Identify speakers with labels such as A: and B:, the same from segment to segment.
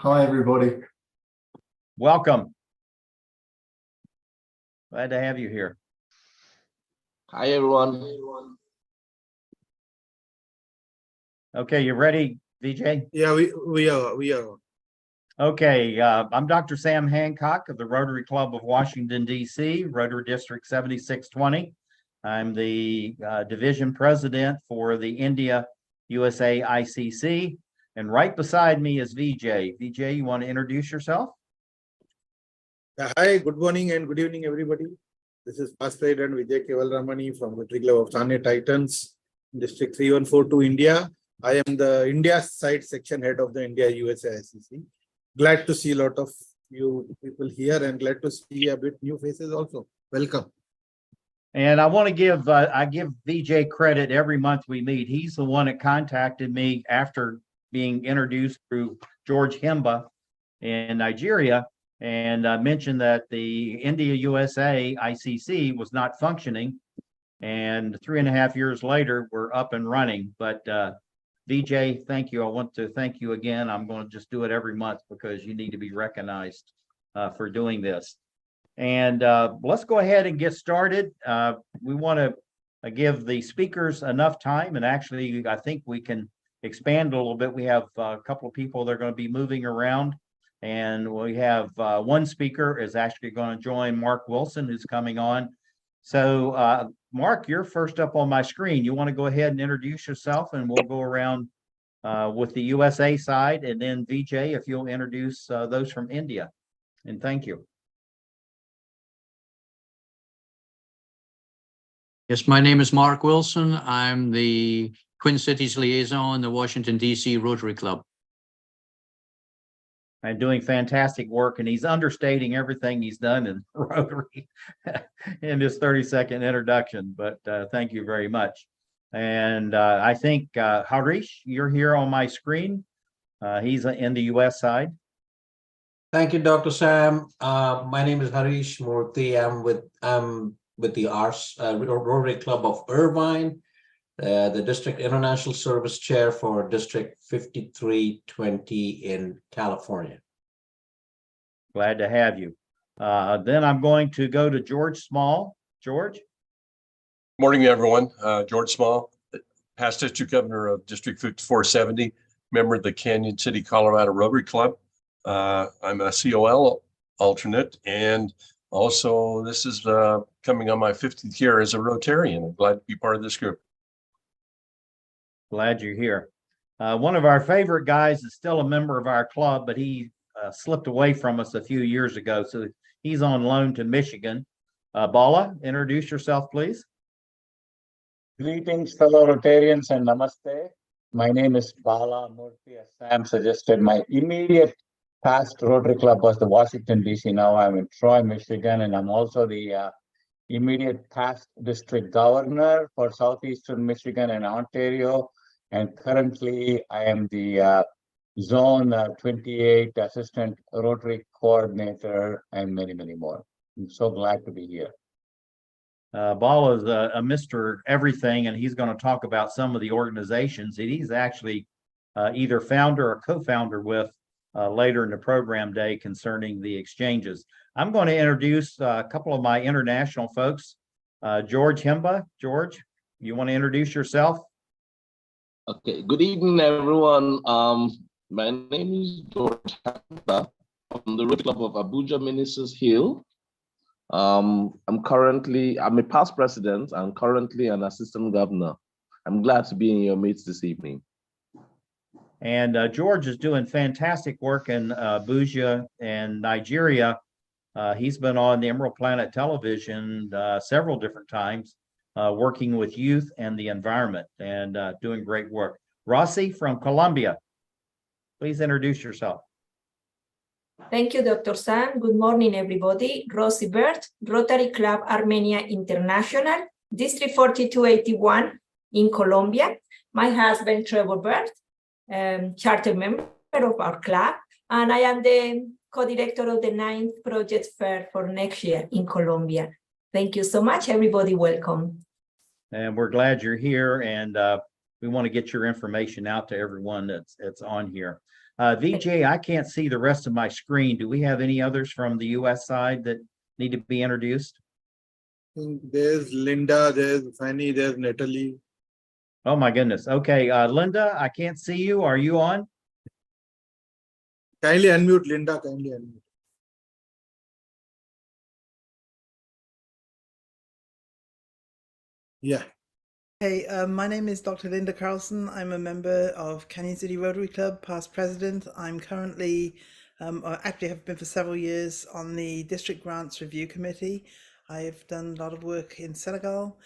A: Hi, everybody.
B: Welcome. Glad to have you here.
C: Hi, everyone.
B: Okay, you ready, VJ?
D: Yeah, we are.
B: Okay, I'm Dr. Sam Hancock of the Rotary Club of Washington, D.C., Rotary District 7620. I'm the division president for the India USA ICC. And right beside me is VJ. VJ, you want to introduce yourself?
D: Hi, good morning and good evening, everybody. This is past President Vijay Kevalramani from Rotary Club of Thane Titans, District 3142, India. I am the India side section head of the India USA ICC. Glad to see a lot of you people here and glad to see a bit new faces also. Welcome.
B: And I want to give I give VJ credit every month we meet. He's the one that contacted me after being introduced through George Himba in Nigeria and mentioned that the India USA ICC was not functioning. And 3.5 years later, we're up and running. But VJ, thank you. I want to thank you again. I'm going to just do it every month because you need to be recognized for doing this. And let's go ahead and get started. We want to give the speakers enough time, and actually, I think we can expand a little bit. We have a couple of people that are going to be moving around, and we have one speaker is actually going to join Mark Wilson, who's coming on. So, Mark, you're first up on my screen. You want to go ahead and introduce yourself, and we'll go around with the USA side, and then VJ, if you'll introduce those from India. And thank you.
E: Yes, my name is Mark Wilson. I'm the Twin Cities liaison in the Washington, D.C. Rotary Club.
B: And doing fantastic work, and he's understating everything he's done in Rotary in this 30-second introduction, but thank you very much. And I think Harish, you're here on my screen. He's in the U.S. side.
F: Thank you, Dr. Sam. My name is Harish Murthy. I'm with the Rotary Club of Irvine, the District International Service Chair for District 5320 in California.
B: Glad to have you. Then I'm going to go to George Small. George?
G: Morning, everyone. George Small, past district governor of District 5470, member of the Canyon City, Colorado Rotary Club. I'm a COL alternate, and also this is coming on my 50th year as a Rotarian. I'm glad to be part of this group.
B: Glad you're here. One of our favorite guys is still a member of our club, but he slipped away from us a few years ago, so he's on loan to Michigan. Bala, introduce yourself, please.
H: Greetings, fellow Rotarians, and namaste. My name is Bala Murthy. As Sam suggested, my immediate past Rotary Club was the Washington, D.C. Now I'm in Troy, Michigan, and I'm also the immediate past district governor for Southeastern Michigan and Ontario. And currently, I am the Zone 28 Assistant Rotary Coordinator and many, many more. I'm so glad to be here.
B: Bala is a Mr. Everything, and he's going to talk about some of the organizations that he's actually either founder or co-founder with later in the program day concerning the exchanges. I'm going to introduce a couple of my international folks. George Himba. George, you want to introduce yourself?
C: Okay, good evening, everyone. My name is George Himba from the Rotary Club of Abuja Ministers Hill. I'm a past president and currently an assistant governor. I'm glad to be in your midst this evening.
B: And George is doing fantastic work in Abuja and Nigeria. He's been on the Emerald Planet television several different times, working with youth and the environment and doing great work. Rossi from Colombia, please introduce yourself.
I: Thank you, Dr. Sam. Good morning, everybody. Rosie Bert, Rotary Club Armenia International, District 4281 in Colombia. My husband, Trevor Bert, charter member of our club, and I am the co-director of the 9th Project Fair for next year in Colombia. Thank you so much, everybody. Welcome.
B: And we're glad you're here, and we want to get your information out to everyone that's on here. VJ, I can't see the rest of my screen. Do we have any others from the US side that need to be introduced?
D: There's Linda, there's Fanny, there's Natalie.
B: Oh, my goodness. Okay, Linda, I can't see you. Are you on?
D: Kindly unmute, Linda, kindly unmute. Yeah,
A: Hey, my name is Dr. Linda Carlson. I'm a member of Canyon City Rotary Club, past president. I'm currently, or actually have been for several years on the District Grants Review Committee. I've done a lot of work in Senegal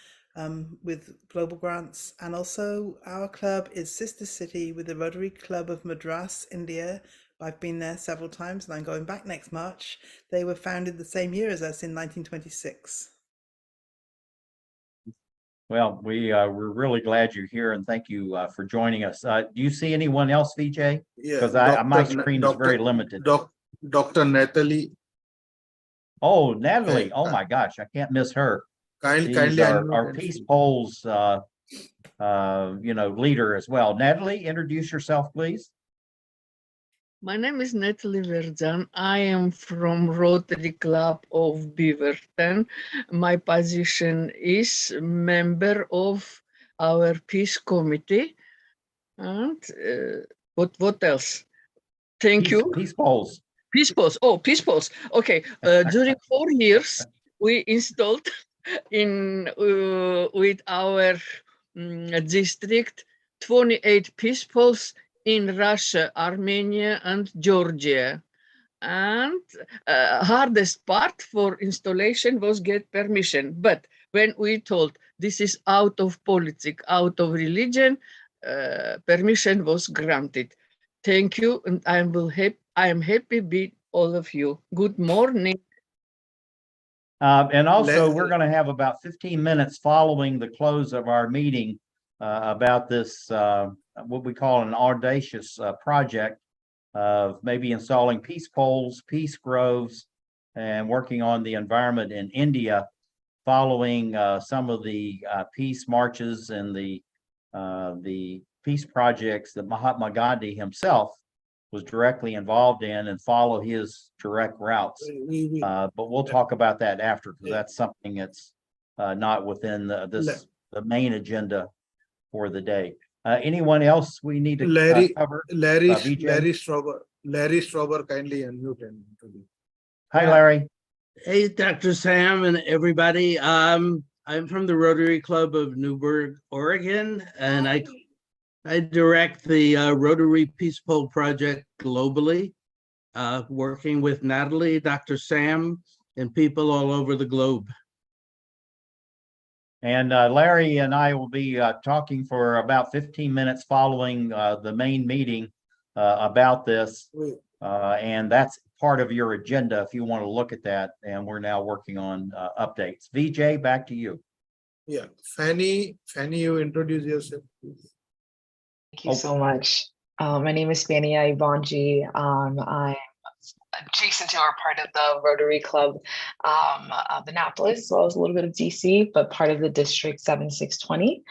A: with global grants, and also our club is sister city with the Rotary Club of Madras, India. I've been there several times and I'm going back next March. They were founded the same year as us in 1926.
B: Well, we're really glad you're here and thank you for joining us. Do you see anyone else, VJ?
D: yeah.
B: Because my screen is very limited.
D: Dr. Natalie,
B: Oh, Natalie.
D: Hey,
B: Oh, my gosh, I can't miss her.
D: kindly
B: She's our
D: unmute and
B: Peace
D: speak.
B: Polls, leader as well. Natalie, introduce yourself, please.
J: My name is Natalie Verdjan. I am from Rotary Club of Beaverton. My position is member of our peace committee. And what else? Thank you.
B: Peace Polls.
J: Peace Polls. Oh, Peace Polls. Okay. During 4 years, we installed in with our district 28 Peace Polls in Russia, Armenia, and Georgia. And hardest part for installation was get permission. But when we told this is out of politics, out of religion, permission was granted. Thank you, and I am happy with all of you. Good morning.
B: And also,
D: Let-
B: we're going to have about 15 minutes following the close of our meeting about this, what we call an audacious project of maybe installing peace poles, peace groves, and working on the environment in India, following some of the peace marches and the peace projects that Mahatma Gandhi himself was directly involved in, and follow his direct routes. But we'll talk about that after, because that's something that's not within the main agenda for the day. Anyone else we need to cover?
D: Larry
B: VJ?
D: Strauber, kindly unmute and introduce.
B: Hi, Larry.
K: Hey, Dr. Sam and everybody. I'm from the Rotary Club of Newburgh, Oregon, and I direct the Rotary Peace Pole Project globally, working with Natalie, Dr. Sam, and people all over the globe.
B: And Larry and I will be talking for about 15 minutes following the main meeting about this. And that's part of your agenda if you want to look at that. And we're now working on updates. VJ, back to you.
D: Yeah, Fanny, you introduce yourself, please.
L: Thank you so much. My name is Fanny Ivanji. I'm adjacent to, or part of the Rotary Club of Annapolis, as well as a little bit of DC, but part of the District 7620,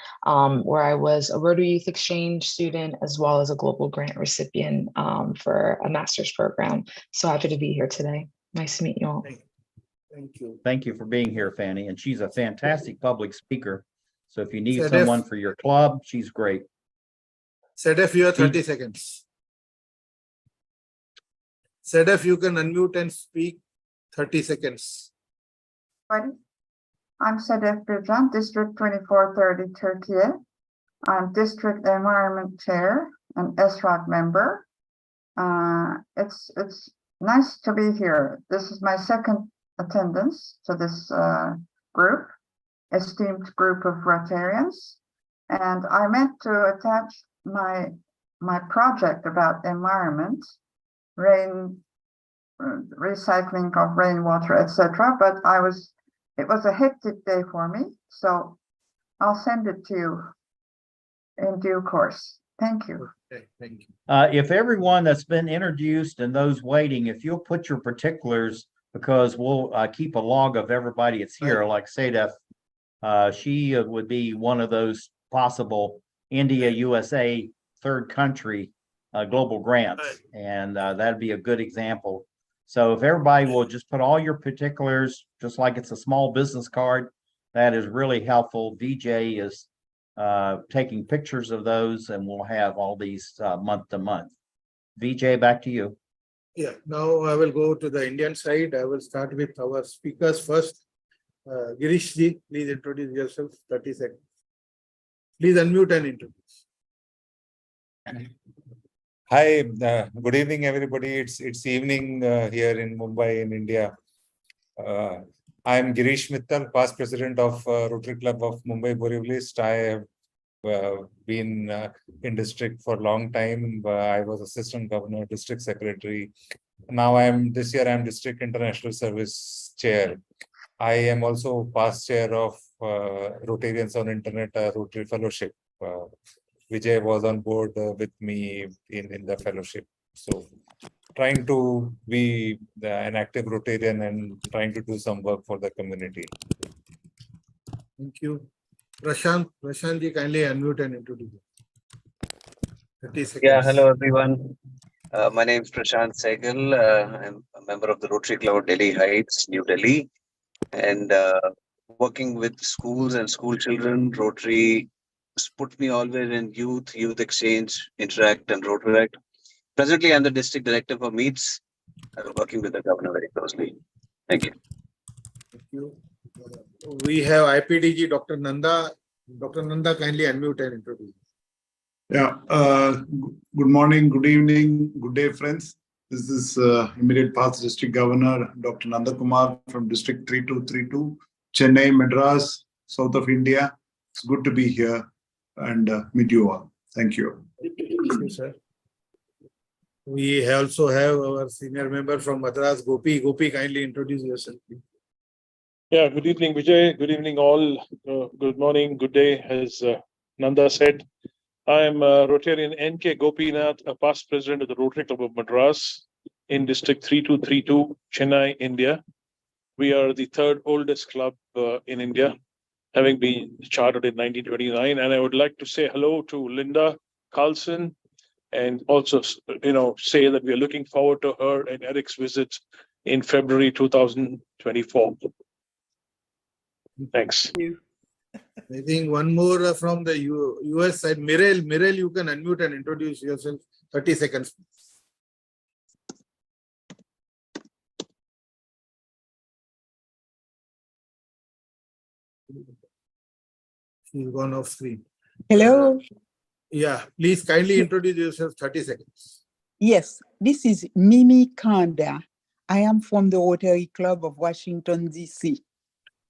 L: where I was a Rotary Youth Exchange student, as well as a global grant recipient for a master's program. So happy to be here today. Nice to meet you all.
D: Thank you.
B: Thank you for being here, Fanny. And she's a fantastic public speaker. So if you need
D: Sedef.
B: someone for your club, she's great.
D: Sedef, you have 30 seconds. Sedef, you can unmute and speak 30 seconds.
M: I'm Sedef Bircan, District 2430 Turkey. I'm District Environment Chair and SROC member. It's nice to be here. This is my second attendance to this group, esteemed group of Rotarians. And I meant to attach my project about environment, recycling of rainwater, etc. But it was a hectic day for me, so I'll send it to you in due course. Thank you.
D: Okay, thank you.
B: If everyone that's been introduced and those waiting, if you'll put your particulars, because we'll keep a log of everybody that's here, like Sedef, she would be one of those possible India, USA, third country global grants, and that'd be a good example. So if everybody will just put all your particulars, just like it's a small business card, that is really helpful. VJ is taking pictures of those, and we'll have all these month to month. VJ, back to you.
D: Yeah, now I will go to the Indian side. I will start with our speakers first. Girish ji, please introduce yourself, 30 seconds. Please unmute and introduce.
N: Hi, good evening, everybody. It's evening here in Mumbai, in India. I am Girish Mittal, past president of Rotary Club of Mumbai Borivali. I have been in district for a long time. I was assistant governor, district secretary. Now this year I'm district international service chair. I am also past chair of Rotarians on Internet Rotary Fellowship. Vijay was on board with me in the fellowship. So trying to be an active Rotarian and trying to do some work for the community.
D: Thank you. Prashant ji, kindly unmute and introduce. 30 seconds.
O: Yeah, hello everyone. My name is Prashant Sehgal. I'm a member of the Rotary Club of Delhi Heights, New Delhi, and working with schools and school children. Rotary put me always in youth exchange, interact and Rotaract. Presently, I'm the district director for Meets, working with the governor very closely. Thank you.
D: Thank you. We have IPDG Dr. Nanda. Dr. Nanda, kindly unmute and introduce.
P: Yeah, good morning, good evening, good day, friends. This is immediate past district governor, Dr. Nanda Kumar from district 3232, Chennai, Madras, south of India. It's good to be here and meet you all. Thank you.
D: Thank you, sir. We also have our senior member from Madras, Gopi. Gopi, kindly introduce yourself, please.
Q: Yeah, good evening, Vijay. Good evening, all. Good morning, good day, as Nanda said. I am Rotarian NK Gopinath, a past president of the Rotary Club of Madras in District 3232, Chennai, India. We are the third oldest club in India, having been chartered in 1929. And I would like to say hello to Linda Carlson, and also, say that we are looking forward to her and Eric's visit in February 2024. Thanks.
D: I think one more from the US side. Mirel, you can unmute and introduce yourself. 30 seconds. She's gone off screen.
R: Hello.
D: Yeah, please kindly introduce yourself. 30 seconds.
R: Yes, this is Mimi Kanda. I am from the Rotary Club of Washington, D.C.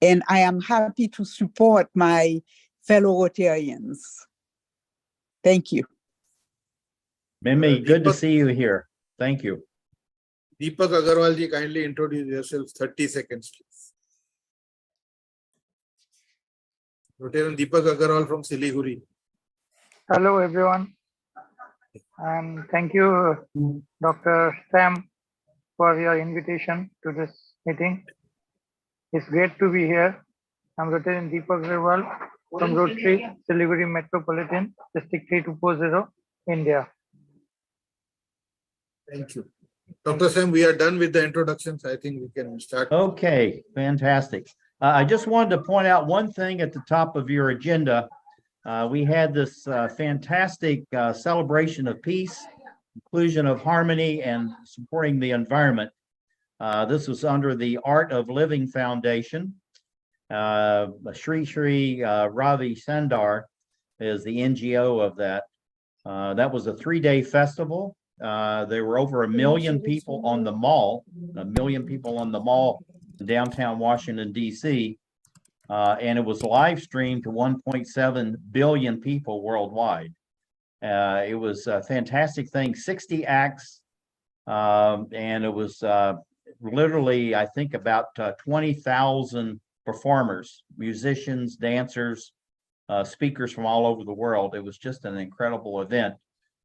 R: And I am happy to support my fellow Rotarians. Thank you.
B: Mimi, good to see you here. Thank you.
D: Deepak Agarwal ji, kindly introduce yourself. 30 seconds, please. Rotarian Deepak Agarwal from Siliguri.
S: Hello, everyone. And thank you, Dr. Sam, for your invitation to this meeting. It's great to be here. I'm Rotarian Deepak Agarwal from Rotary, Siliguri Metropolitan, District 3240, India.
D: Thank you. Dr. Sam, we are done with the introductions. I think we can start.
B: Okay, fantastic. I just wanted to point out one thing at the top of your agenda. We had this fantastic celebration of peace, inclusion of harmony, and supporting the environment. This was under the Art of Living Foundation. Sri Sri Ravi Sandar is the NGO of that. That was a 3-day festival. There were over 1 million people on the mall, 1 million people on the mall in downtown Washington, D.C. And it was live streamed to 1.7 billion people worldwide. It was a fantastic thing, 60 acts, and it was literally, I think, about 20,000 performers, musicians, dancers, speakers from all over the world. It was just an incredible event.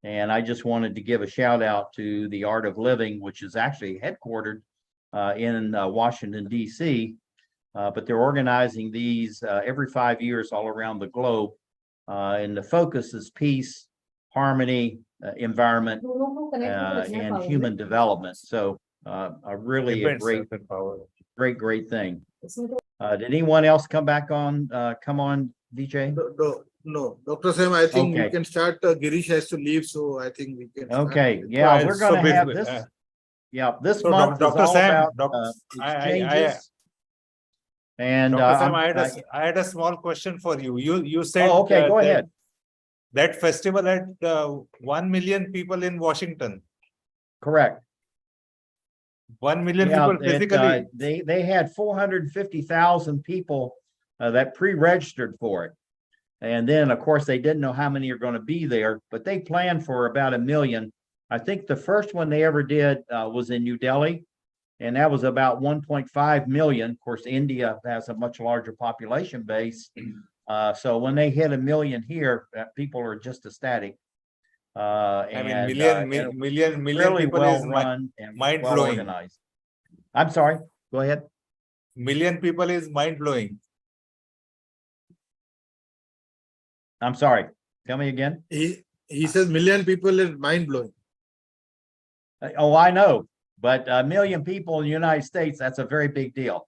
B: And I just wanted to give a shout out to the Art of Living, which is actually headquartered in Washington, D.C., but they're organizing these every 5 years all around the globe. And the focus is peace, harmony, environment, and human development. So really a great thing. Did anyone else come on, VJ?
D: No, Dr. Sam, I think we
B: Okay.
D: can start. Girish has to leave, so I think we can. start.
B: Okay, yeah, we're gonna have this. Yeah, this
N: So
B: month is
N: Dr.
B: all
N: Sam,
B: about exchanges. And
N: Dr. Sam,
B: I'm-
N: I had a small question for you. You said
B: Oh, okay, go ahead.
N: that festival had 1 million people in Washington.
B: Correct.
N: 1 million
B: Yeah,
N: people physically.
B: they had 450,000 people that pre-registered for it. And then, of course, they didn't know how many are going to be there, but they planned for about 1 million. I think the first one they ever did was in New Delhi, and that was about 1.5 million. Of course, India has a much larger population base. So when they hit 1 million here, people are just ecstatic.
N: I mean,
B: And
N: million
B: really
N: people
B: well
N: is
B: run and
N: mind
B: well
N: blowing.
B: organized. I'm sorry, go ahead.
N: Million people is mind blowing.
B: I'm sorry. Tell me again.
D: He says million people is mind blowing.
B: Oh, I know, but 1 million people in the United States, that's a very big deal.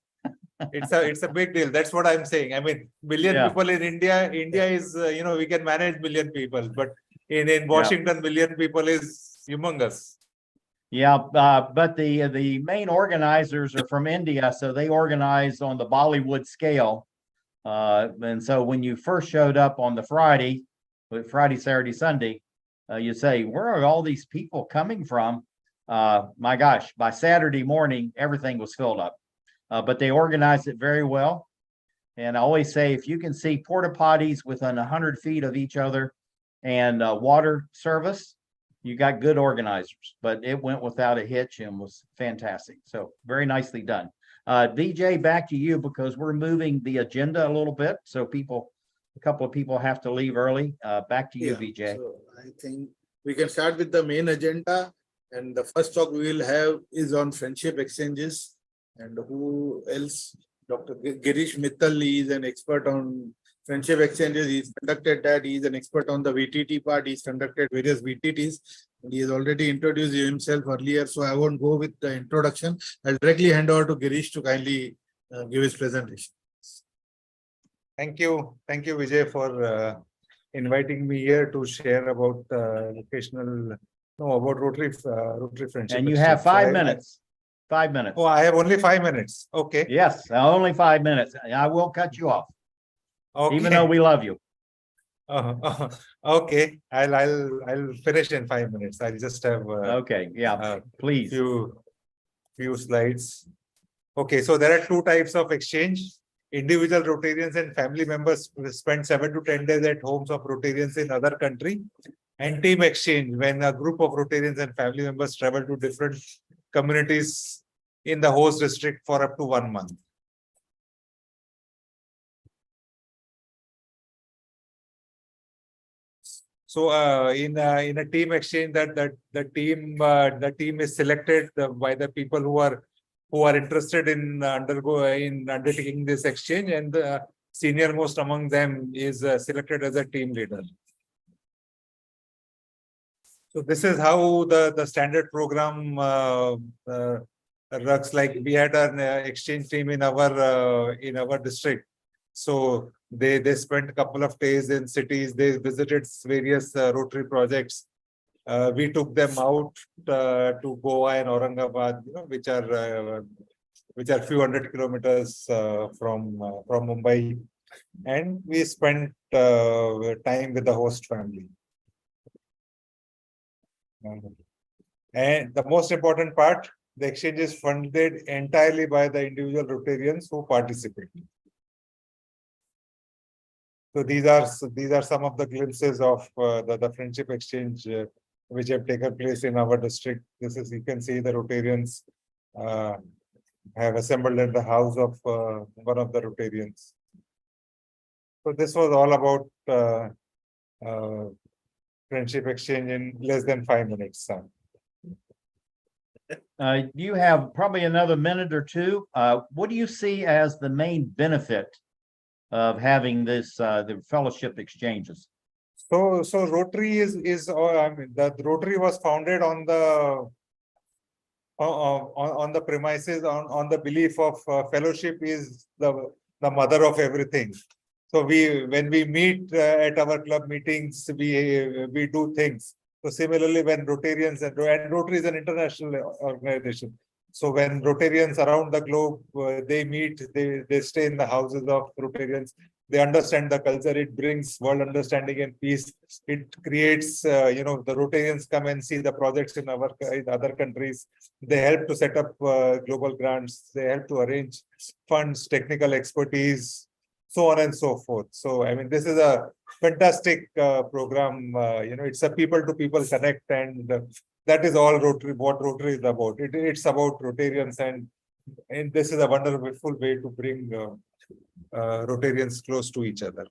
N: It's a big deal. That's what I'm saying. I mean, million
B: Yeah.
N: people in India is, we can manage million people, but in Washington, million people is humongous.
B: Yeah, but the main organizers are from India, so they organize on the Bollywood scale. And so when you first showed up on the Friday, Saturday, Sunday, you say, where are all these people coming from? My gosh, by Saturday morning, everything was filled up. But they organized it very well. And I always say, if you can see porta potties within 100 feet of each other and water service, you got good organizers. But it went without a hitch and was fantastic. So very nicely done. VJ, back to you because we're moving the agenda a little bit. So a couple of people have to leave early. Back to you, VJ.
D: So I think we can start with the main agenda. And the first talk we will have is on friendship exchanges. And who else? Dr. Girish Mittal is an expert on friendship exchanges. He's conducted that. He's an expert on the VTT part. He's conducted various VTTs. And he has already introduced himself earlier. So I won't go with the introduction. I'll directly hand over to Girish to kindly give his presentation.
N: Thank you. Thank you, Vijay, for inviting me here to share about about Rotary Friendship.
B: And you have
N: Exchange.
B: 5 minutes. 5 minutes.
N: Oh, I have only 5 minutes. Okay.
B: Yes, only 5 minutes. I will cut you off.
N: Okay.
B: Even though we love you.
N: Okay. I'll finish in 5 minutes. I'll just have
B: okay. Yeah. Please.
N: Few slides. Okay. So there are two types of exchange. Individual Rotarians and family members spend 7 to 10 days at homes of Rotarians in other country. And team exchange, when a group of Rotarians and family members travel to different communities in the host district for up to 1 month. So in a team exchange, the team is selected by the people who are interested in undertaking this exchange, and the senior most among them is selected as a team leader. So this is how the standard program works. Like we had an exchange team in our district. So they spent a couple of days in cities. They visited various Rotary projects. We took them out to Goa and Aurangabad, which are few hundred kilometers from Mumbai, and we spent time with the host family. And the most important part, the exchange is funded entirely by the individual Rotarians who participate. So these are some of the glimpses of the friendship exchange which have taken place in our district. You can see the Rotarians have assembled at the house of one of the Rotarians. So this was all about friendship exchange in less than 5 minutes.
B: You have probably another minute or two. What do you see as the main benefit of having this the fellowship exchanges?
N: So Rotary I mean, the Rotary was founded on the premises on the belief of fellowship is the mother of everything. So when we meet at our club meetings, we do things. So similarly, when Rotarians and Rotary is an international organization. So when Rotarians around the globe they meet, they stay in the houses of Rotarians. They understand the culture. It brings world understanding and peace. It creates, the Rotarians come and see the projects in other countries. They help to set up global grants. They help to arrange funds, technical expertise, so on and so forth. So, I mean, this is a fantastic program. It's a people-to-people connect, and that is all what Rotary is about. It's about Rotarians, and this is a wonderful way to bring Rotarians close to each other.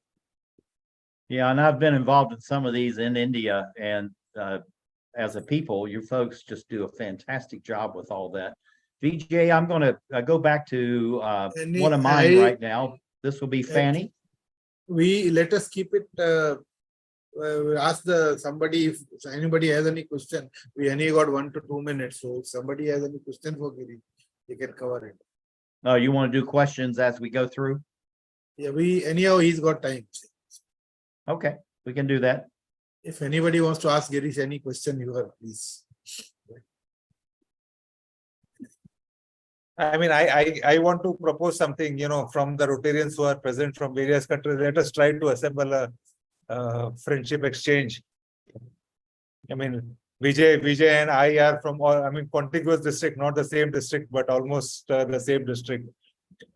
B: Yeah, and I've been involved in some of these in India, and as a people, you folks just do a fantastic job with all that. Vijay, I'm going to go back to one of mine right now. This will be Fanny.
D: Let us keep it. Ask somebody if anybody has any question. We only got 1 to 2 minutes, so if somebody has any question for Giri, he can cover it.
B: Oh, you want to do questions as we go through?
D: Yeah, anyhow he's got time.
B: Okay, we can do that.
D: If anybody wants to ask Girish any question, you are please.
N: I mean, I want to propose something, from the Rotarians who are present from various countries. Let us try to assemble a friendship exchange. I mean, Vijay and I are from contiguous district, not the same district, but almost the same district.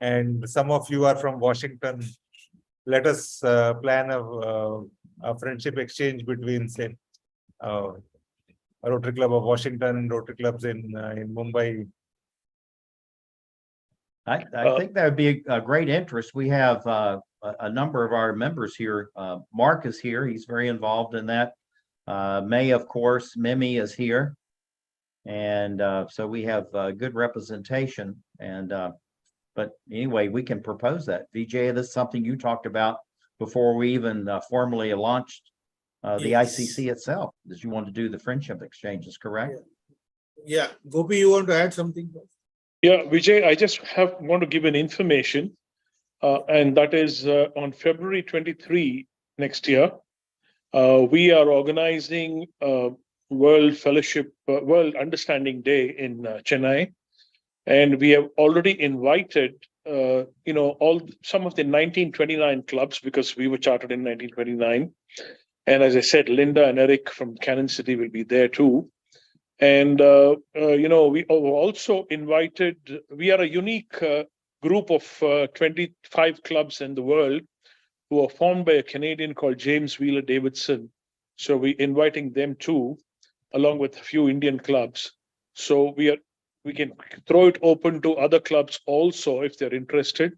N: And some of you are from Washington. Let us plan a friendship exchange between, say, Rotary Club of Washington, Rotary clubs in Mumbai.
B: I think that would be a great interest. We have a number of our members here. Mark is here. He's very involved in that. May, of course, Mimi is here. And so we have good representation. And but anyway, we can propose that. Vijay, this is something you talked about before we even formally launched the ICC itself, that you want to do the friendship exchanges, correct?
D: Yeah. Gopi, you want to add something?
Q: Yeah, Vijay, I just want to give an information, and that is on February 23 next year, we are organizing World Fellowship, World Understanding Day in Chennai, and we have already invited, some of the 1929 clubs, because we were chartered in 1929, and as I said, Linda and Eric from Cannon City will be there too. And, we also invited, we are a unique group of 25 clubs in the world who are formed by a Canadian called James Wheeler Davidson. So we're inviting them too, along with a few Indian clubs. So we can throw it open to other clubs also if they're interested.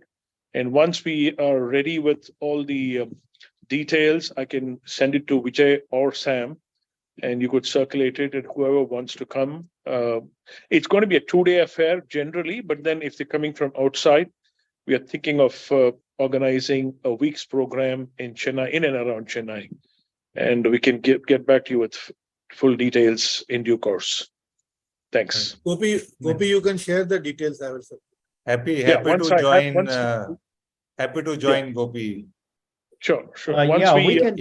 Q: And once we are ready with all the details, I can send it to Vijay or Sam, and you could circulate it, and whoever wants to come. It's going to be a 2-day affair generally, but then if they're coming from outside, we are thinking of organizing a week's program in Chennai, in and around Chennai. And we can get back to you with full details in due course. Thanks.
D: Gopi, you can share the details. I will.
N: Happy to join. Happy to join, Gopi.
Q: Sure.
B: Yeah, we can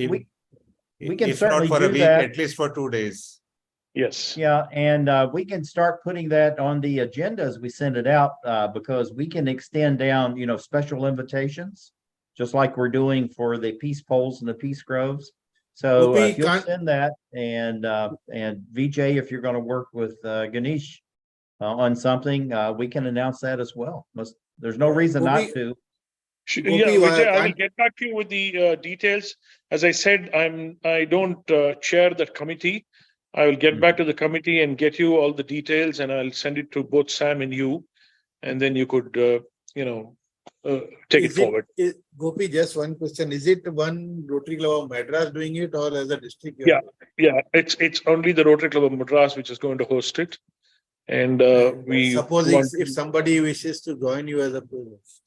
N: if
B: certainly
N: not for a
B: do
N: week,
B: that.
N: at least for 2 days.
Q: Yes.
B: Yeah, and we can start putting that on the agenda as we send it out, because we can extend down, special invitations, just like we're doing for the Peace Poles and the Peace Groves. So if you'll send that, and Vijay, if you're going to work with Ganesh on something, we can announce that as well. There's no reason not to.
Q: Yeah, Vijay, I will get back to you with the details. As I said, I don't chair that committee. I will get back to the committee and get you all the details, and I'll send it to both Sam and you, and then you could, take it forward.
D: Gopi, just one question: is it one Rotary Club of Madras doing it, or as a district?
Q: Yeah. It's only the Rotary Club of Madras which is going to host it, and we
D: suppose if somebody wishes to join you as a provost.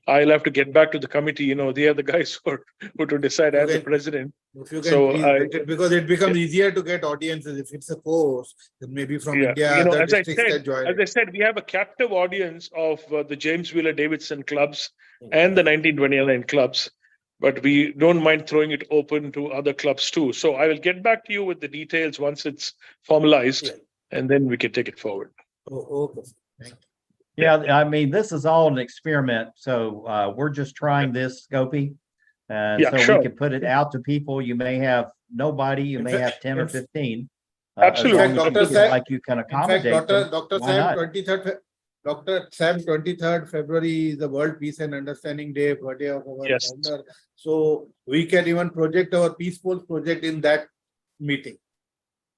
Q: I'll have to get back to the committee. You know, they are the guys who to decide as the
D: Okay.
Q: president.
D: If you can
Q: So
D: please write it, because it becomes easier to get audiences. If it's a course, then maybe from
Q: Yeah,
D: India,
Q: you know,
D: other
Q: as I
D: districts can
Q: said,
D: join
Q: as
D: it.
Q: I said, we have a captive audience of the James Wheeler Davidson clubs and the 1929 clubs, but we don't mind throwing it open to other clubs too. So I will get back to you with the details once it's formalized, and then we can take it forward.
D: Oh, okay. Thank you.
B: Yeah, I mean, this is all an experiment, so we're just trying this, Gopi. And
Q: Yeah,
B: so
Q: sure.
B: we can put it out to people. You may have nobody, you
D: In
B: may
D: fact-
B: have 10 or
D: in-
B: 15.
Q: Absolutely.
B: As long as you
D: Dr.
B: feel
D: Sam-
B: like you can
D: In fact,
B: accommodate them,
D: Dr.
B: why
D: Sam,
B: not?
D: 23rd February is the World Peace and Understanding Day, birthday of our
Q: Yes.
D: founder. So we can even project our Peace Pulse project in that meeting.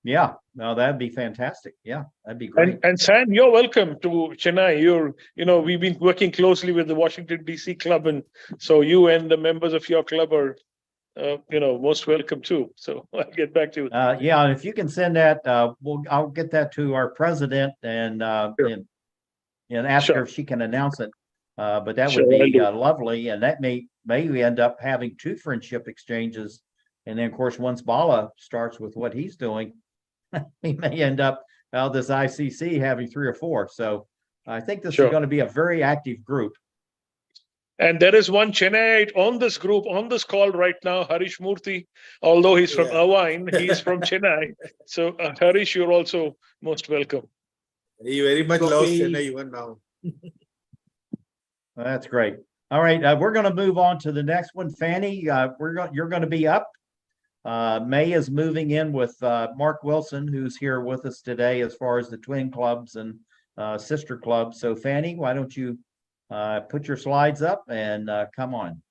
B: Yeah, no, that'd be fantastic. Yeah, that'd be great.
Q: And Sam, you're welcome to Chennai. You know, we've been working closely with the Washington DC club, and so you and the members of your club are, you know, most welcome too. So I'll get back to you.
B: Yeah, and if you can send that, I'll get that to our president and ask her
Q: Sure.
B: if she can announce it. But that
Q: Sure,
B: would
Q: I'll
B: be
Q: do.
B: lovely, and that may we end up having 2 friendship exchanges. And then, of course, once Bala starts with what he's doing, we may end up this ICC having 3 or 4. So I think this
Q: Sure.
B: is going to be a very active group.
Q: And there is one Chennai on this group, on this call right now, Harish Murthy. Although he's from Irvine, he's from Chennai. So Harish, you're also most welcome.
D: He very much loves
B: Gopi.
D: Chennai even now.
B: That's great. All right, we're going to move on to the next one. Fanny, you're going to be up. May is moving in with Mark Wilson, who's here with us today as far as the twin clubs and sister clubs. So Fanny, why don't you put your slides up and come on.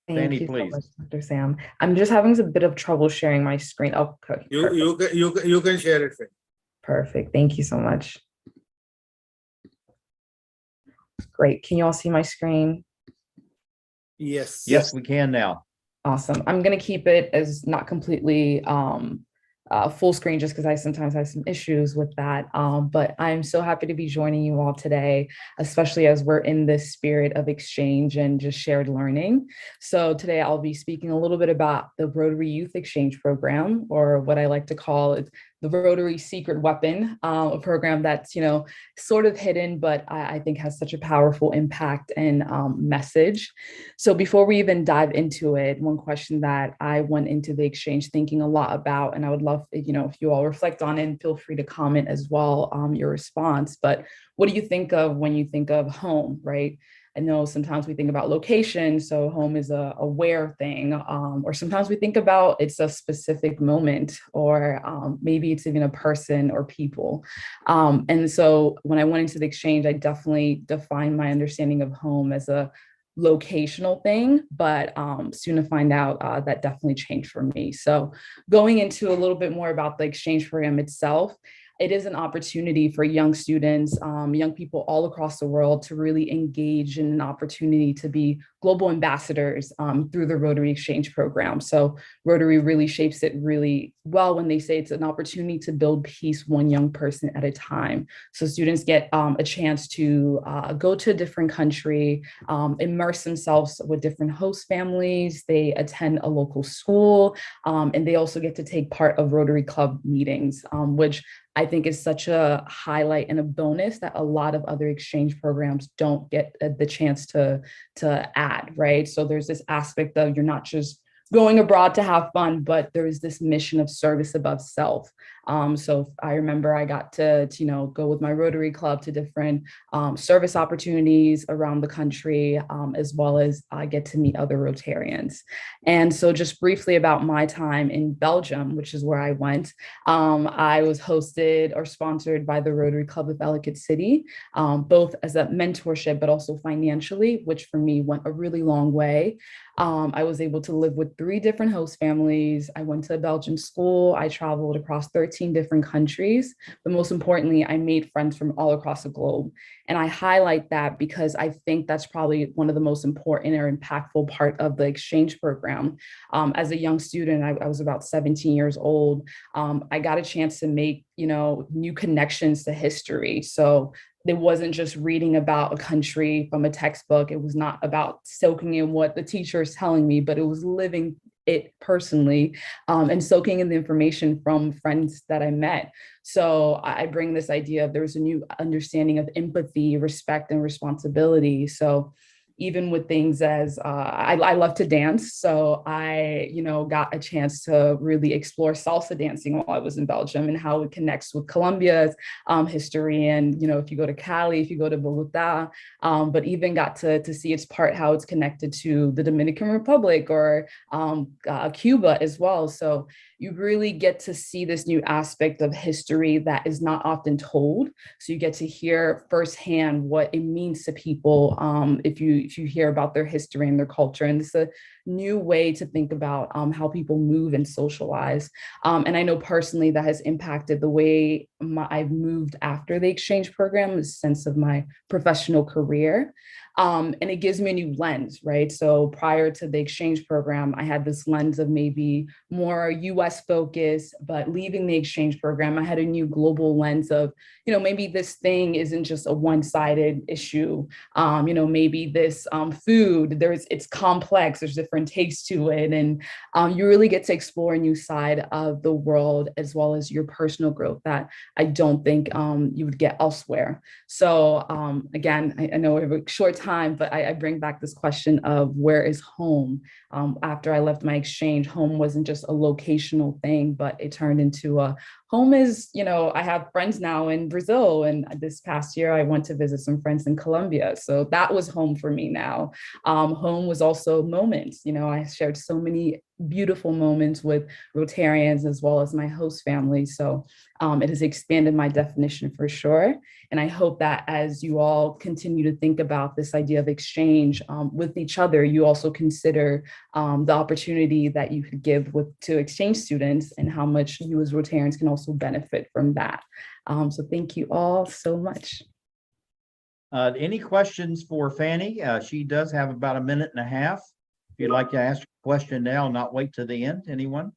T: Thank
B: Fanny,
T: you
B: please.
T: so much, Dr. Sam. I'm just having a bit of trouble sharing my screen. Oh, okay.
D: You can share it. Fanny.
T: Perfect. Thank you so much. Great. Can you all see my screen?
D: Yes.
B: Yes, we can now.
T: Awesome. I'm going to keep it as not completely full screen just because I sometimes have some issues with that. But I'm so happy to be joining you all today, especially as we're in this spirit of exchange and just shared learning. So today I'll be speaking a little bit about the Rotary Youth Exchange Program, or what I like to call it, the Rotary Secret Weapon, a program that's, you know, sort of hidden, but I think has such a powerful impact and message. So before we even dive into it, one question that I went into the exchange thinking a lot about, and I would love, you know, if you all reflect on it and feel free to comment as well, your response, but what do you think of when you think of home, right? I know sometimes we think about location, so home is a where thing, or sometimes we think about it's a specific moment, or maybe it's even a person or people. And so when I went into the exchange, I definitely defined my understanding of home as a locational thing, but soon to find out that definitely changed for me. So going into a little bit more about the exchange program itself, it is an opportunity for young students, young people all across the world to really engage in an opportunity to be global ambassadors through the Rotary Exchange Program. So Rotary really shapes it really well when they say it's an opportunity to build peace one young person at a time. So students get a chance to go to a different country, immerse themselves with different host families, they attend a local school, and they also get to take part of Rotary Club meetings, which I think is such a highlight and a bonus that a lot of other exchange programs don't get the chance to add, right? So there's this aspect of you're not just going abroad to have fun, but there is this mission of service above self. So I remember I got to you know, go with my Rotary Club to different service opportunities around the country, as well as I get to meet other Rotarians. And so just briefly about my time in Belgium, which is where I went, I was hosted or sponsored by the Rotary Club of Ellicott City, both as a mentorship, but also financially, which for me went a really long way. I was able to live with 3 different host families. I went to a Belgian school. I traveled across 13 different countries, but most importantly, I made friends from all across the globe. And I highlight that because I think that's probably one of the most important or impactful part of the exchange program. As a young student, I was about 17 years old. I got a chance to make, you know, new connections to history. So it wasn't just reading about a country from a textbook. It was not about soaking in what the teacher is telling me, but it was living it personally, and soaking in the information from friends that I met. So I bring this idea of there's a new understanding of empathy, respect, and responsibility. So even with things as I love to dance, so I got a chance to really explore salsa dancing while I was in Belgium and how it connects with Colombia's history. And if you go to Cali, if you go to Bogota, but even got to see its part, how it's connected to the Dominican Republic or Cuba as well. So you really get to see this new aspect of history that is not often told. So you get to hear firsthand what it means to people if you hear about their history and their culture. And it's a new way to think about how people move and socialize. And I know personally that has impacted the way I've moved after the exchange program, the sense of my professional career. And it gives me a new lens, right? So prior to the exchange program, I had this lens of maybe more US focus, but leaving the exchange program, I had a new global lens of, maybe this thing isn't just a one-sided issue. Maybe this food, it's complex, there's different tastes to it. And you really get to explore a new side of the world, as well as your personal growth that I don't think you would get elsewhere. So again, I know we have a short time, but I bring back this question of where is home? After I left my exchange, home wasn't just a locational thing, but it turned into a home is, I have friends now in Brazil, and this past year I went to visit some friends in Colombia. So that was home for me now. Home was also moments, I shared so many beautiful moments with Rotarians as well as my host family. So it has expanded my definition for sure. And I hope that as you all continue to think about this idea of exchange with each other, you also consider the opportunity that you could give to exchange students and how much you as Rotarians can also benefit from that. So thank you all so much.
B: Any questions for Fanny? She does have about a minute and a half. If you'd like to ask a question now, not wait to the end. Anyone?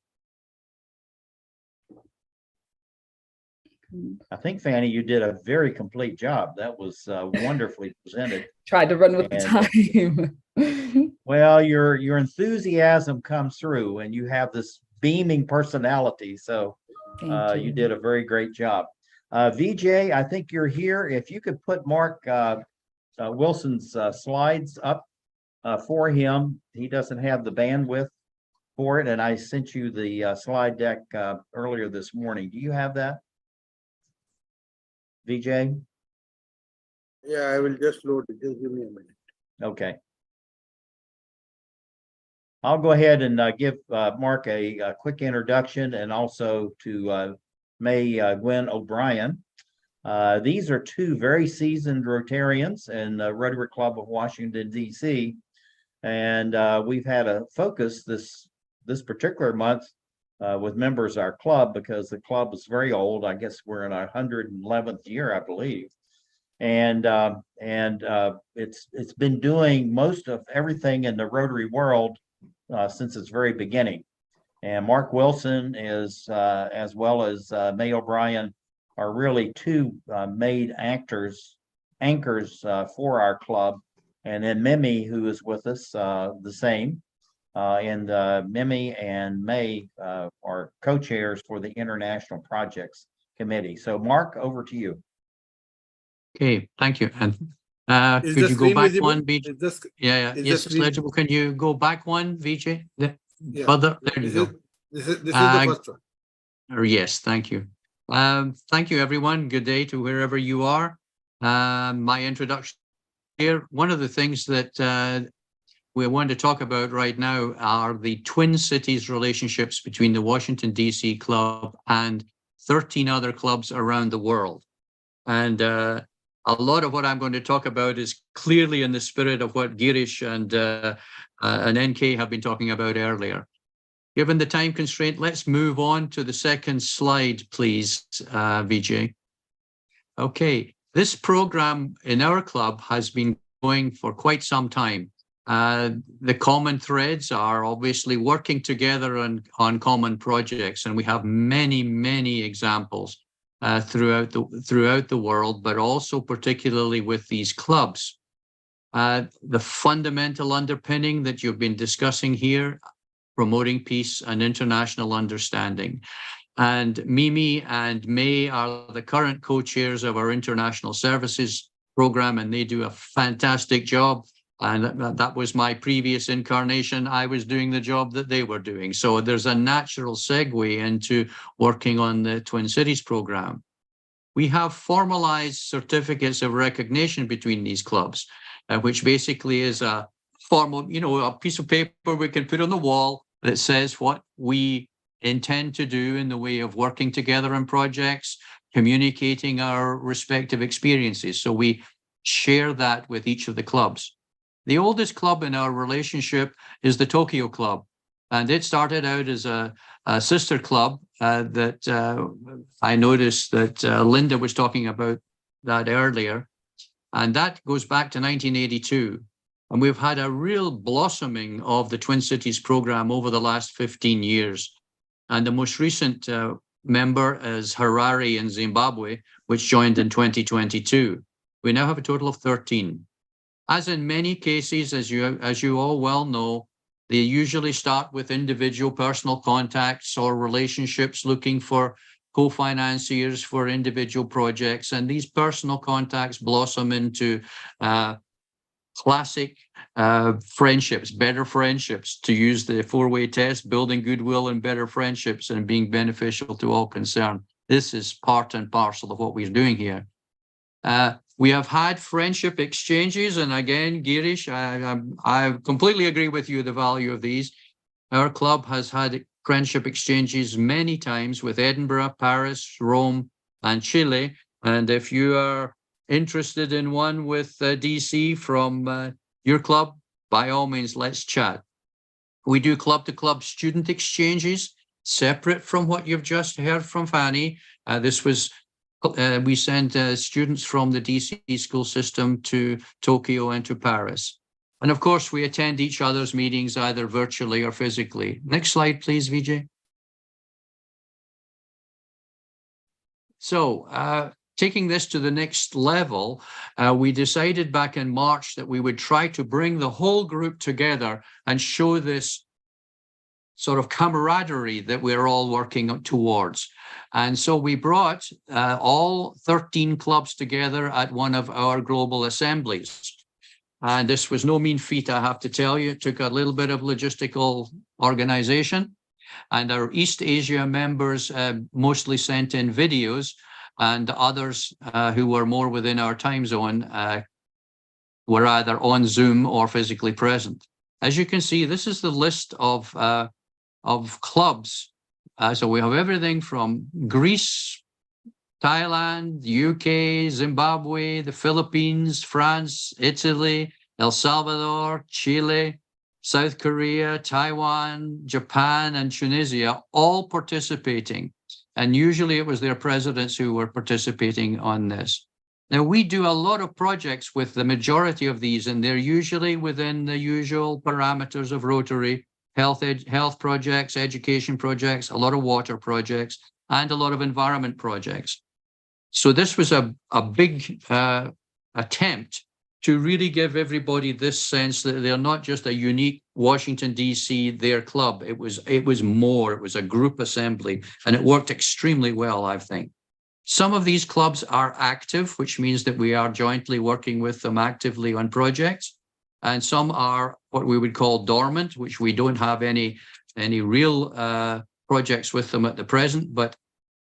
B: I think, Fanny, you did a very complete job. That was wonderfully presented.
T: Tried to run with the time.
B: Well, your enthusiasm comes through, and you have this beaming personality. So you did a very great job. VJ, I think you're here. If you could put Mark Wilson's slides up for him. He doesn't have the bandwidth for it, and I sent you the slide deck earlier this morning. Do you have that, VJ?
D: Yeah, I will just load it. Just give me a minute.
B: Okay. I'll go ahead and give Mark a quick introduction, and also to May Gwen O'Brien. These are two very seasoned Rotarians in the Rotary Club of Washington, D.C. And we've had a focus this particular month with members of our club, because the club is very old. I guess we're in our 111th year, I believe. And it's been doing most of everything in the Rotary world since its very beginning. And Mark Wilson is, as well as May O'Brien, are really two made anchors for our club. And then Mimi, who is with us, the same. And Mimi and May are co-chairs for the International Projects Committee. So Mark, over to you.
E: Okay, thank you. And could you go back one, VJ? Yes, it's legible. Can you go back one, VJ? Further, there you go.
D: This is the first one.
E: Yes, thank you. Thank you, everyone. Good day to wherever you are. My introduction here. One of the things that we want to talk about right now are the Twin Cities relationships between the Washington, D.C. club and 13 other clubs around the world. And a lot of what I'm going to talk about is clearly in the spirit of what Girish and NK have been talking about earlier. Given the time constraint, let's move on to the second slide, please, VJ. Okay, this program in our club has been going for quite some time. The common threads are obviously working together on common projects, and we have many, many examples. throughout the world, but also particularly with these clubs. The fundamental underpinning that you've been discussing here, promoting peace and international understanding. And Mimi and May are the current co-chairs of our international services program, and they do a fantastic job. And that was my previous incarnation. I was doing the job that they were doing. So there's a natural segue into working on the Twin Cities program. We have formalized certificates of recognition between these clubs, which basically is a formal, a piece of paper we can put on the wall that says what we intend to do in the way of working together on projects, communicating our respective experiences. So we share that with each of the clubs. The oldest club in our relationship is the Tokyo Club, and it started out as a sister club that I noticed that Linda was talking about that earlier, and that goes back to 1982. And we've had a real blossoming of the Twin Cities program over the last 15 years. And the most recent member is Harare in Zimbabwe, which joined in 2022. We now have a total of 13. As in many cases, as you all well know, they usually start with individual personal contacts or relationships looking for co-financiers for individual projects. And these personal contacts blossom into classic friendships, better friendships, to use the four-way test, building goodwill and better friendships and being beneficial to all concerned. This is part and parcel of what we're doing here. We have had friendship exchanges, and again, Girish, I completely agree with you, the value of these. Our club has had friendship exchanges many times with Edinburgh, Paris, Rome, and Chile. And if you are interested in one with DC from your club, by all means, let's chat. We do club-to-club student exchanges, separate from what you've just heard from Fanny. We send students from the DC school system to Tokyo and to Paris. And of course, we attend each other's meetings either virtually or physically. Next slide, please, Vijay. So taking this to the next level, we decided back in March that we would try to bring the whole group together and show this sort of camaraderie that we're all working towards. And so we brought all 13 clubs together at one of our global assemblies. And this was no mean feat, I have to tell you. It took a little bit of logistical organization. And our East Asia members mostly sent in videos, and others who were more within our time zone were either on Zoom or physically present. As you can see, this is the list of clubs. So we have everything from Greece, Thailand, UK, Zimbabwe, the Philippines, France, Italy, El Salvador, Chile, South Korea, Taiwan, Japan, and Tunisia, all participating. And usually it was their presidents who were participating on this. Now, we do a lot of projects with the majority of these, and they're usually within the usual parameters of Rotary: health projects, education projects, a lot of water projects, and a lot of environment projects. So this was a big attempt to really give everybody this sense that they're not just a unique Washington, D.C., their club. It was more, it was a group assembly, and it worked extremely well, I think. Some of these clubs are active, which means that we are jointly working with them actively on projects. And some are what we would call dormant, which we don't have any real projects with them at the present, but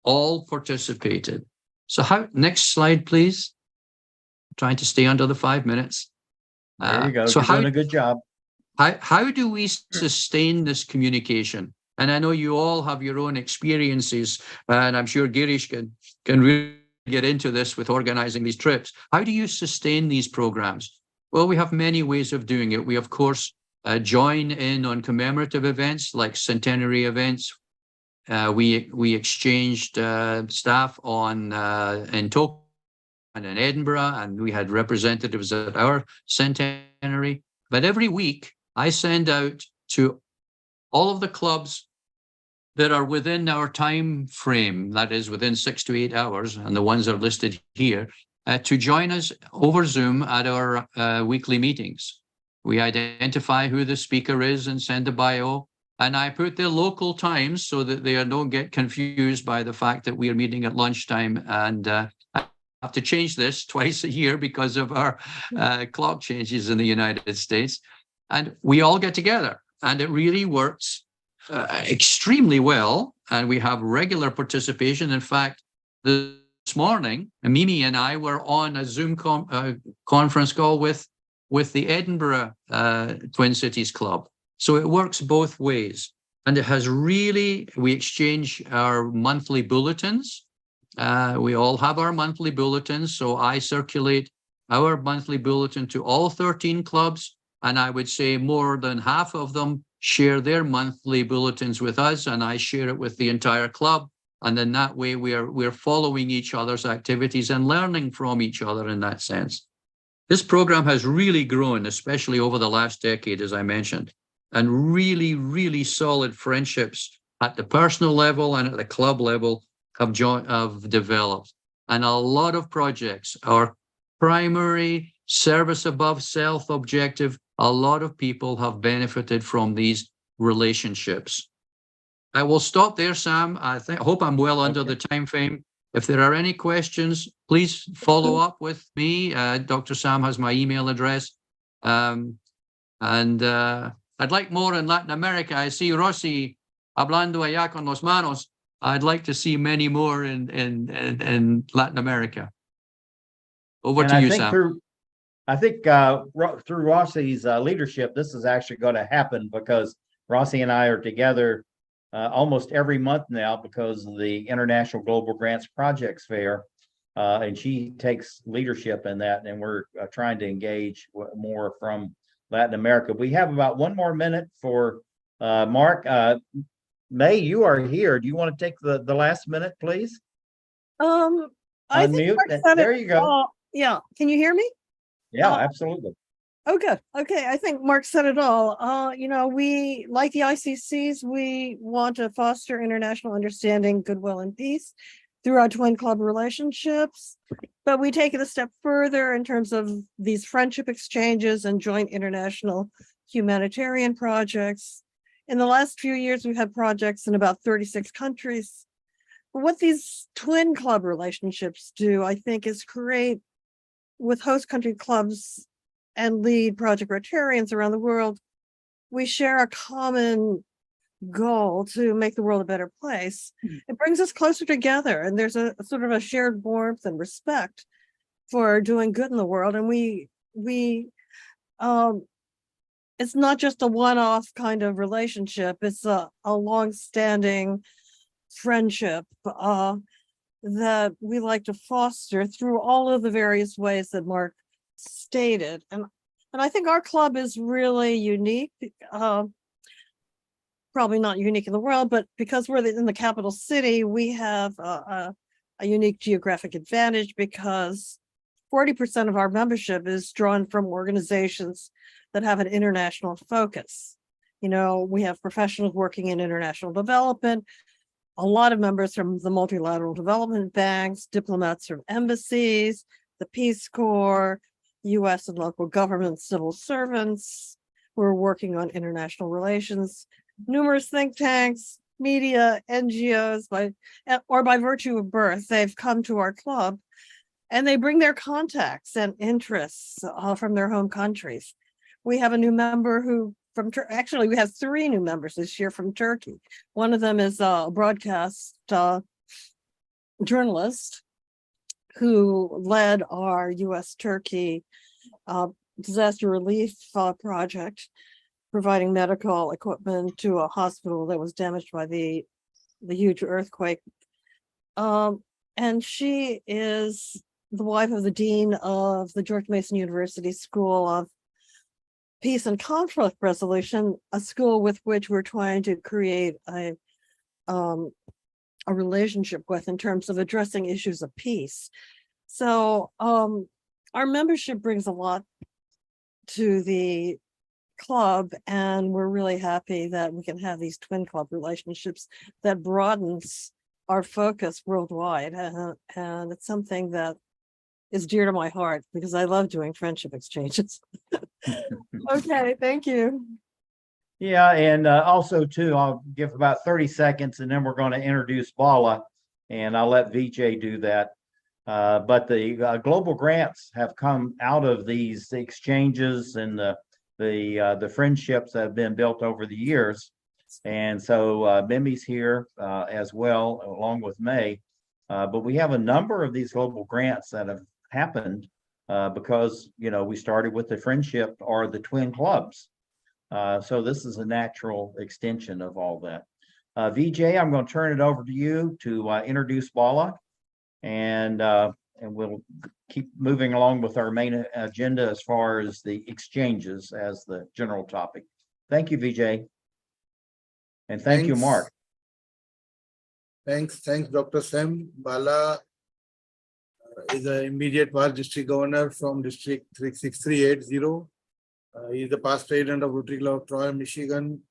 E: all participated. So next slide, please. I'm trying to stay under the 5 minutes.
B: There you go. So you're doing a good job.
E: How do we sustain this communication? And I know you all have your own experiences, and I'm sure Girish can really get into this with organizing these trips. How do you sustain these programs? Well, we have many ways of doing it. We, of course, join in on commemorative events like centenary events. We exchanged staff in Tokyo and in Edinburgh, and we had representatives at our centenary. But every week, I send out to all of the clubs that are within our time frame, that is within 6 to 8 hours, and the ones are listed here, to join us over Zoom at our weekly meetings. We identify who the speaker is and send a bio, and I put their local times so that they don't get confused by the fact that we are meeting at lunchtime, and I have to change this twice a year because of our clock changes in the United States. And we all get together, and it really works extremely well, and we have regular participation. In fact, this morning, Mimi and I were on a Zoom conference call with the Edinburgh Twin Cities Club. So it works both ways, and it has really, we exchange our monthly bulletins. We all have our monthly bulletins, so I circulate our monthly bulletin to all 13 clubs, and I would say more than half of them share their monthly bulletins with us, and I share it with the entire club. And in that way, we're following each other's activities and learning from each other in that sense. This program has really grown, especially over the last decade, as I mentioned, and really, really solid friendships at the personal level and at the club level have developed. And a lot of projects, our primary service above self objective, a lot of people have benefited from these relationships. I will stop there, Sam. I hope I'm well under the time frame. If there are any questions, please follow up with me. Dr. Sam has my email address. I'd like more in Latin America. I see Rossi hablando allá con los manos. I'd like to see many more in Latin America. Over to you, Sam.
B: I think through Rossi's leadership, this is actually going to happen, because Rossi and I are together almost every month now because of the International Global Grants Projects Fair, and she takes leadership in that, and we're trying to engage more from Latin America. We have about 1 more minute for Mark. May, you are here. Do you want to take the last minute, please?
U: I think Mark said
B: there you go.
U: Yeah, can you hear me?
B: Yeah, absolutely.
U: Oh, good. Okay, I think Mark said it all. You know, we, like the ICCs, we want to foster international understanding, goodwill, and peace through our twin club relationships. But we take it a step further in terms of these friendship exchanges and joint international humanitarian projects. In the last few years, we've had projects in about 36 countries. But what these twin club relationships do, I think, is create, with host country clubs and lead project Rotarians around the world, we share a common goal to make the world a better place. It brings us closer together, and there's a sort of a shared warmth and respect for doing good in the world. And it's not just a one-off kind of relationship, it's a long-standing friendship that we like to foster through all of the various ways that Mark stated. And I think our club is really unique, probably not unique in the world, but because we're in the capital city, we have a unique geographic advantage, because 40% of our membership is drawn from organizations that have an international focus. You know, we have professionals working in international development, a lot of members from the multilateral development banks, diplomats from embassies, the Peace Corps, US and local government civil servants who are working on international relations, numerous think tanks, media, NGOs, by virtue of birth, they've come to our club, and they bring their contacts and interests from their home countries. We have a new member who actually, we have 3 new members this year from Turkey. One of them is a broadcast journalist who led our US-Turkey disaster relief project, providing medical equipment to a hospital that was damaged by the huge earthquake. And she is the wife of the dean of the George Mason University School of Peace and Conflict Resolution, a school with which we're trying to create a relationship with in terms of addressing issues of peace. So our membership brings a lot to the club, and we're really happy that we can have these twin club relationships that broadens our focus worldwide. And it's something that is dear to my heart because I love doing friendship exchanges. Okay, thank you.
B: Yeah, and also too, I'll give about 30 seconds and then we're going to introduce Bala and I'll let VJ do that. But the global grants have come out of these exchanges and the friendships that have been built over the years. And so Mimi's here as well, along with May. But we have a number of these global grants that have happened because, you know, we started with the friendship or the twin clubs. So this is a natural extension of all that. VJ, I'm going to turn it over to you to introduce Bala, and we'll keep moving along with our main agenda as far as the exchanges as the general topic. Thank you, VJ. And thank you, Mark.
D: Thanks, Dr. Sam. Bala is an immediate past district governor from District 6380. He is the past president of Rotary Club of Troy, Michigan,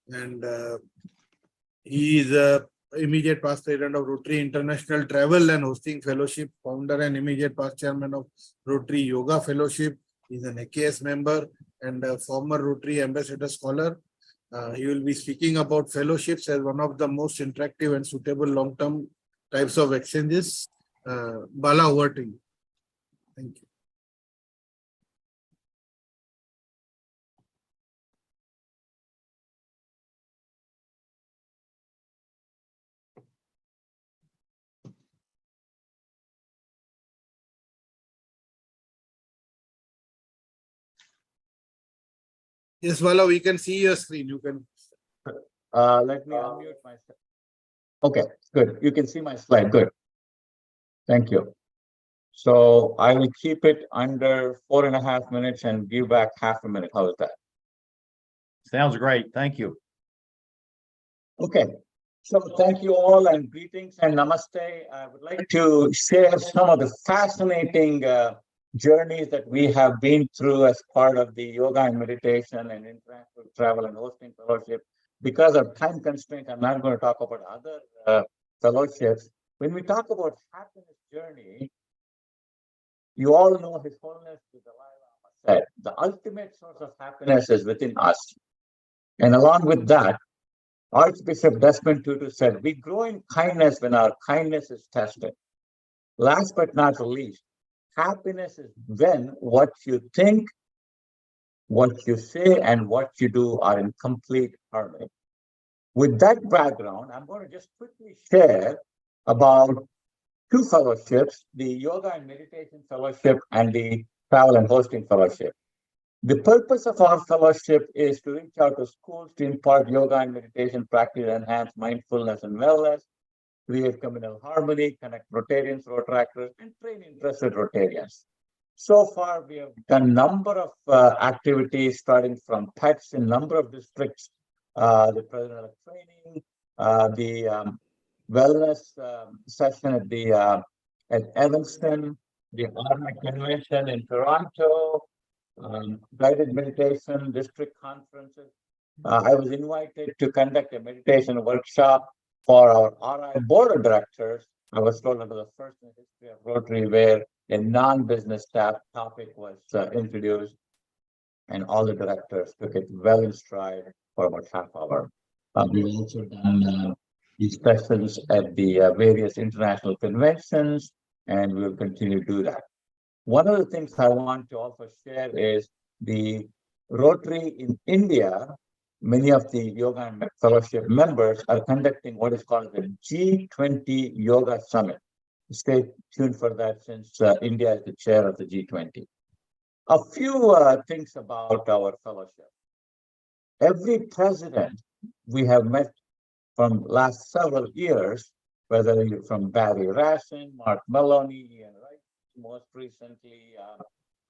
D: and he is a immediate past president of Rotary International Travel and Hosting Fellowship, founder and immediate past chairman of Rotary Yoga Fellowship. He is an AKS member and a former Rotary Ambassador Scholar. He will be speaking about fellowships as one of the most interactive and suitable long-term types of exchanges. Bala, over to you. Thank you. Yes, Bala, we can see your screen. You can.
H: Let me unmute myself. Okay, good. You can see my slide. Good. Thank you. So I will keep it under 4.5 minutes and give back half a minute. How is that?
B: Sounds great. Thank you.
H: Okay. So thank you all and greetings and namaste. I would like to share some of the fascinating journeys that we have been through as part of the yoga and meditation and international travel and hosting fellowship. Because of time constraints, I'm not going to talk about other fellowships. When we talk about happiness journey, you all know His Holiness the Dalai Lama said, the ultimate source of happiness is within us. And along with that, Archbishop Desmond Tutu said, we grow in kindness when our kindness is tested. Last but not least, happiness is when what you think, what you say, and what you do are in complete harmony. With that background, I'm going to just quickly share about 2 fellowships, the Yoga and Meditation Fellowship and the Travel and Hosting Fellowship. The purpose of our fellowship is to reach out to schools to impart yoga and meditation practice, enhance mindfulness and wellness, create communal harmony, connect Rotarians, Rotaractors, and train interested Rotarians. So far, we have done a number of activities starting from pets in a number of districts, the president training, the wellness session at Evanston, the Army Convention in Toronto, guided meditation district conferences. I was invited to conduct a meditation workshop for our RI board of directors. I was told it was the first in the history of Rotary where a non-business staff topic was introduced, and all the directors took it well in stride for about half hour. We've also done these sessions at the various international conventions, and we'll continue to do that. One of the things I want to also share is the Rotary in India. Many of the Yoga and Fellowship members are conducting what is called the G20 Yoga Summit. Stay tuned for that since India is the chair of the G20. A few things about our fellowship. Every president we have met from last several years, whether you're from Barry Rassin, Mark Maloney, Ian Wright, most recently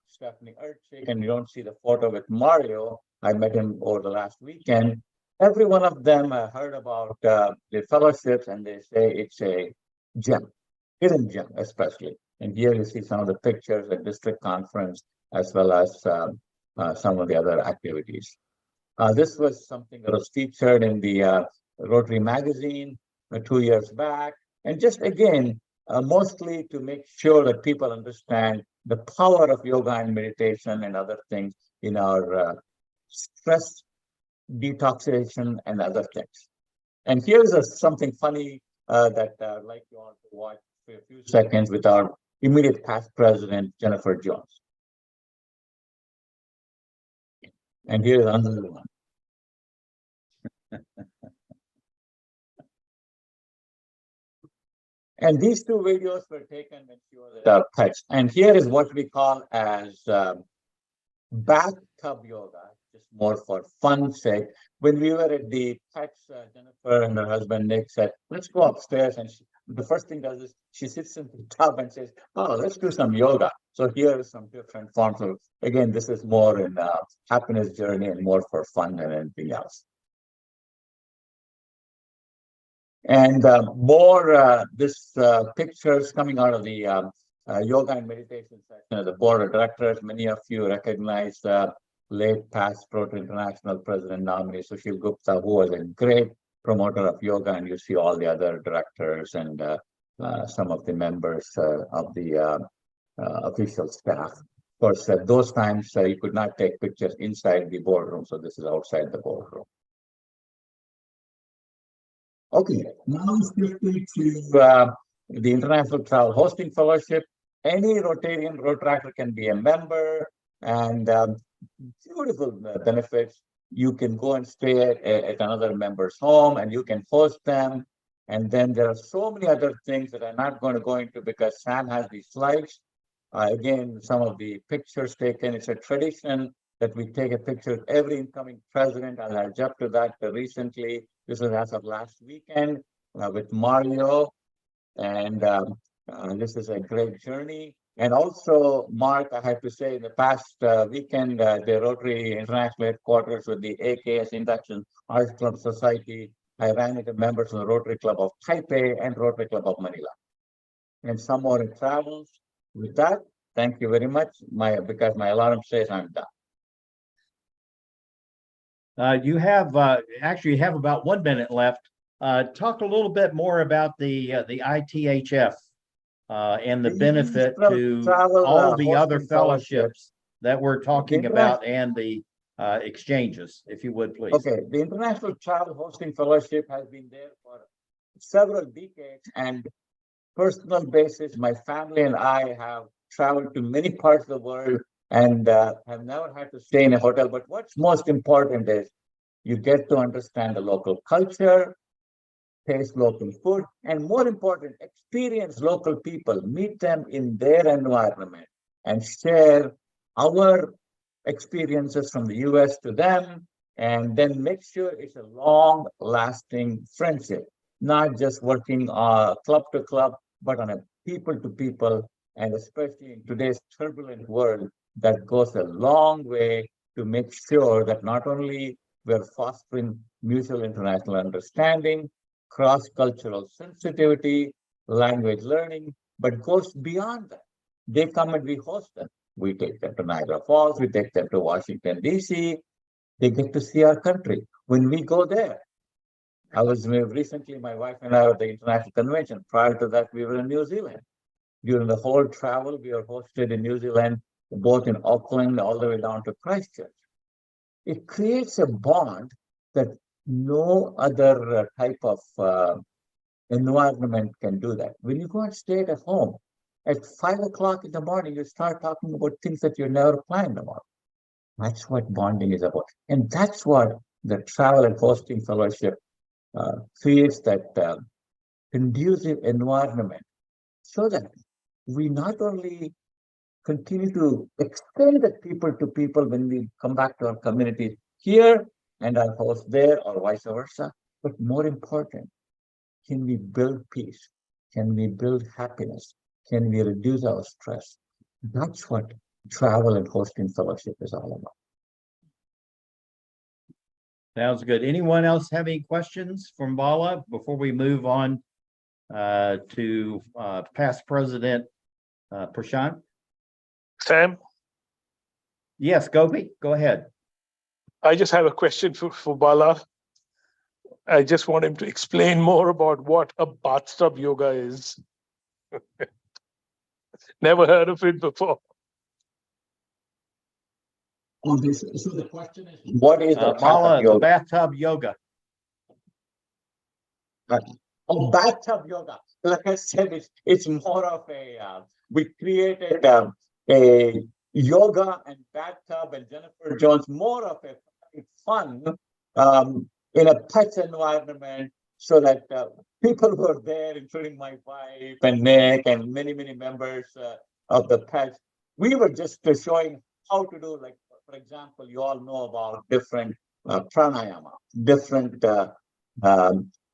H: Stephanie Erchik, and you don't see the photo with Mario. I met him over the last weekend. Every one of them heard about the fellowships, and they say it's a gem, hidden gem especially. And here you see some of the pictures at district conference, as well as some of the other activities. This was something that was featured in the Rotary magazine 2 years back. And just again, mostly to make sure that people understand the power of yoga and meditation and other things in our stress detoxification and other things. And here's something funny that I'd like you all to watch for a few seconds with our immediate past president, Jennifer Jones. And here's another one. And these two videos were taken when she was at our pets. And here is what we call as bathtub yoga, just more for fun's sake. When we were at the pets, Jennifer and her husband Nick said, let's go upstairs. And the first thing does is she sits in the tub and says, oh, let's do some yoga. So here are some different forms of, again, this is more in happiness journey and more for fun than anything else. And more this pictures coming out of the yoga and meditation section of the board of directors. Many of you recognize late past Rotary International President nominee Sushil Gupta, who was a great promoter of yoga, and you see all the other directors and some of the members of the official staff. Of course, at those times, you could not take pictures inside the boardroom, so this is outside the boardroom. Okay, now shifting to the International Travel Hosting Fellowship. Any Rotarian Rotaractor can be a member, and beautiful benefits. You can go and stay at another member's home, and you can host them. And then there are so many other things that I'm not going to go into because Sam has these slides. Again, some of the pictures taken. It's a tradition that we take a picture of every incoming president. I'll add up to that recently. This was as of last weekend with Mario. And this is a great journey. And also, Mark, I have to say, in the past weekend, the Rotary International Headquarters with the AKS Induction Arts Club Society, I ran into members of the Rotary Club of Taipei and Rotary Club of Manila. And some more in travels. With that, thank you very much. Because my alarm says I'm done.
B: You have actually have about 1 minute left. Talk a little bit more about the ITHF and the benefit to all the other fellowships that we're talking about and the exchanges, if you would, please.
H: Okay, the International Travel Hosting Fellowship has been there for several decades, and personal basis, my family and I have traveled to many parts of the world and have never had to stay in a hotel. But what's most important is you get to understand the local culture, taste local food, and more important, experience local people, meet them in their environment and share our experiences from the US to them, and then make sure it's a long-lasting friendship, not just working club to club, but on a people to people, and especially in today's turbulent world, that goes a long way to make sure that not only we're fostering mutual international understanding, cross-cultural sensitivity, language learning, but goes beyond that. They come and we host them. We take them to Niagara Falls, we take them to Washington, D.C. They get to see our country. When we go there, I was recently, my wife and I were at the International Convention. Prior to that, we were in New Zealand. During the whole travel, we were hosted in New Zealand, both in Auckland all the way down to Christchurch. It creates a bond that no other type of environment can do that. When you go and stay at home, at 5 o'clock in the morning, you start talking about things that you never planned about. That's what bonding is about. And that's what the Travel and Hosting Fellowship creates, that conducive environment, so that we not only continue to extend the people to people when we come back to our communities here and our host there, or vice versa, but more important, can we build peace? Can we build happiness? Can we reduce our stress? That's what Travel and Hosting Fellowship is all about.
B: Sounds good. Anyone else have any questions from Bala before we move on to past President Prashant?
Q: Sam?
B: Yes, Gopi, go ahead.
Q: I just have a question for Bala. I just want him to explain more about what a bathtub yoga is. Never heard of it before.
H: So the question is, what is the
B: Bala,
H: bathtub yoga?
B: the bathtub yoga.
H: Oh, bathtub yoga. Like I said, it's more of a, we created a yoga and bathtub and Jennifer Jones, more of a fun in a pet environment, so that people who are there, including my wife and Nick and many members of the pets, we were just showing how to do, like, for example, you all know about different pranayama, different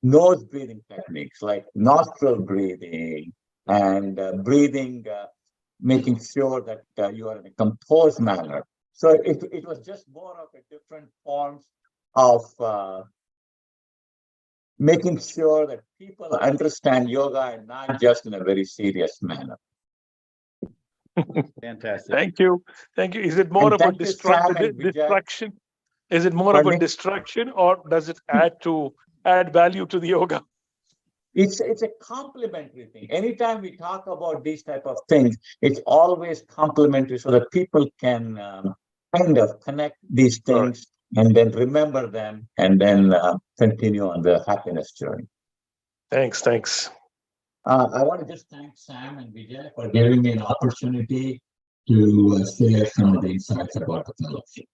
H: nose breathing techniques like nostril breathing and breathing, making sure that you are in a composed manner. So it was just more of a different forms of making sure that people understand yoga and not just in a very serious manner.
B: Fantastic.
Q: Thank you. Thank you. Is it more of a distraction? Is it more of a distraction, or does it add value to the yoga?
H: It's a complementary thing. Anytime we talk about these type of things, it's always complementary so that people can kind of connect these things and then remember them and then continue on the happiness journey.
Q: Thanks.
H: I want to just thank Sam and Vijay for giving me an opportunity to share some of the insights about the fellowship.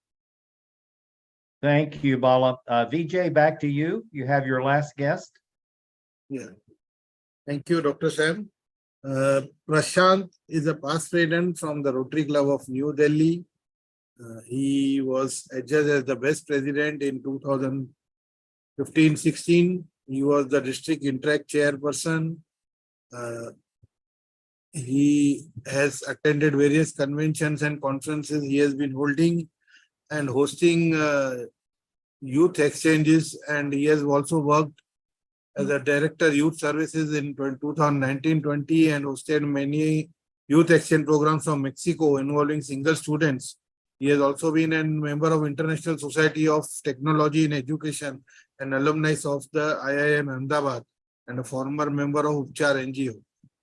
B: Thank you, Bala. Vijay, back to you. You have your last guest.
D: Yeah. Thank you, Dr. Sam. Prashant is a past president from the Rotary Club of New Delhi. He was adjudged as the best president in 2015-16. He was the district Interact chairperson. He has attended various conventions and conferences he has been holding and hosting youth exchanges, and he has also worked as a director youth services in 2019-20 and hosted many youth exchange programs from Mexico involving single students. He has also been a member of International Society of Technology in Education and alumni of the IIM Ahmedabad and a former member of Upchar NGO.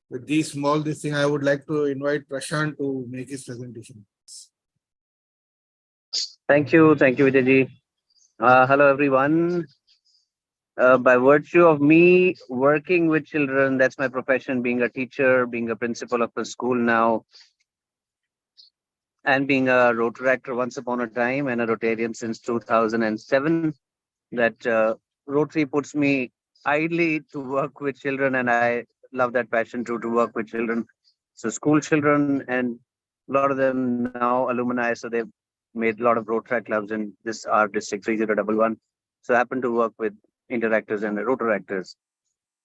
D: With these small thing, I would like to invite Prashant to make his presentation.
O: Thank you, Vijayji. Hello, everyone. By virtue of me working with children, that's my profession, being a teacher, being a principal of a school now, and being a Rotaractor once upon a time and a Rotarian since 2007, that Rotary puts me idly to work with children, and I love that passion to work with children. So school children, and a lot of them now alumni, so they've made a lot of Rotaract clubs in this our district 3011. So I happen to work with Interactors and Rotaractors.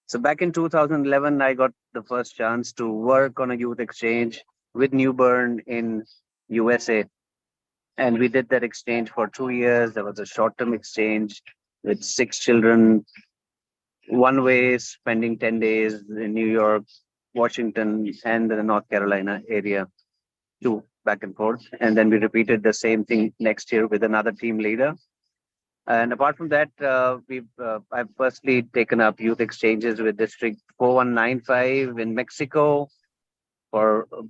O: So back in 2011, I got the first chance to work on a youth exchange with New Bern in USA. And we did that exchange for 2 years. There was a short-term exchange with 6 children, one way, spending 10 days in New York, Washington, and the North Carolina area, 2 back and forth. And then we repeated the same thing next year with another team leader. And apart from that, I've firstly taken up youth exchanges with District 4195 in Mexico for 4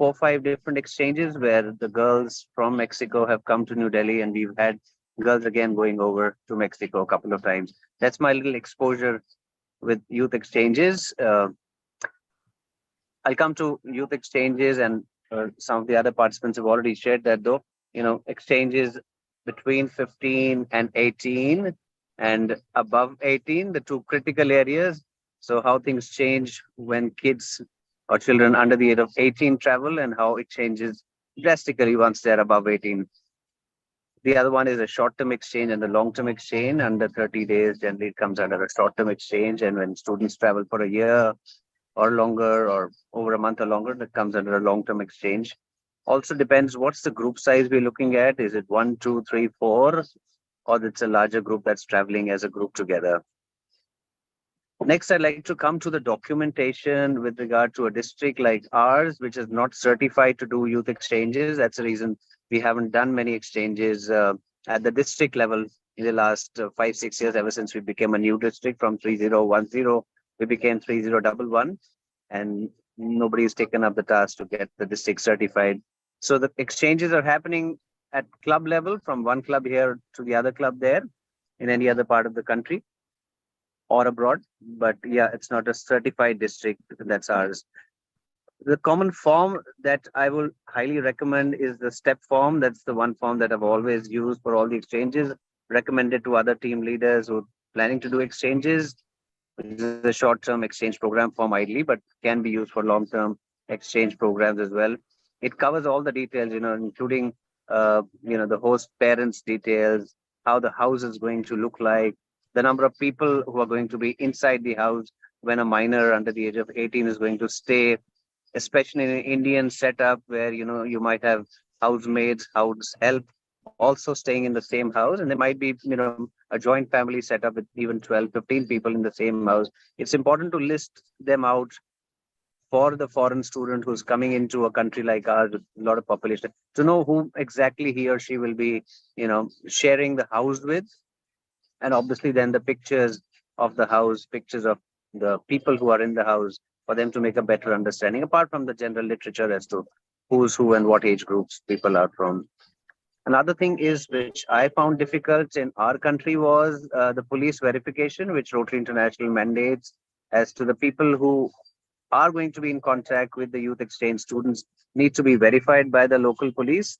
O: or 5 different exchanges where the girls from Mexico have come to New Delhi, and we've had girls again going over to Mexico a couple of times. That's my little exposure with youth exchanges. I'll come to youth exchanges, and some of the other participants have already shared that, though, exchanges between 15 and 18 and above 18, the 2 critical areas. So how things change when kids or children under the age of 18 travel, and how it changes drastically once they're above 18. The other one is a short-term exchange and the long-term exchange. Under 30 days, generally it comes under a short-term exchange. And when students travel for a year or longer, or over a month or longer, that comes under a long-term exchange. Also depends what's the group size we're looking at. Is it 1, 2, 3, 4, or it's a larger group that's traveling as a group together? Next, I'd like to come to the documentation with regard to a district like ours, which is not certified to do youth exchanges. That's the reason We haven't done many exchanges at the district level in the last 5-6 years, ever since we became a new district from 3010, we became 3011, and nobody has taken up the task to get the district certified. So the exchanges are happening at club level, from one club here to the other club there in any other part of the country or abroad. But yeah, it's not a certified district. That's ours. The common form that I will highly recommend is the STEP form. That's the one form that I've always used for all the exchanges, recommended to other team leaders who are planning to do exchanges. This is a short-term exchange program form ideally, but can be used for long-term exchange programs as well. It covers all the details, including, the host parents' details, how the house is going to look like, the number of people who are going to be inside the house when a minor under the age of 18 is going to stay, especially in an Indian setup where, you might have housemaids, house help also staying in the same house. And there might be, a joint family setup with even 12, 15 people in the same house. It's important to list them out for the foreign student who's coming into a country like ours with a lot of population, to know who exactly he or she will be, sharing the house with. And obviously then the pictures of the house, pictures of the people who are in the house, for them to make a better understanding, apart from the general literature as to who's who and what age groups people are from. Another thing is, which I found difficult in our country, was the police verification, which Rotary International mandates as to the people who are going to be in contact with the youth exchange students need to be verified by the local police.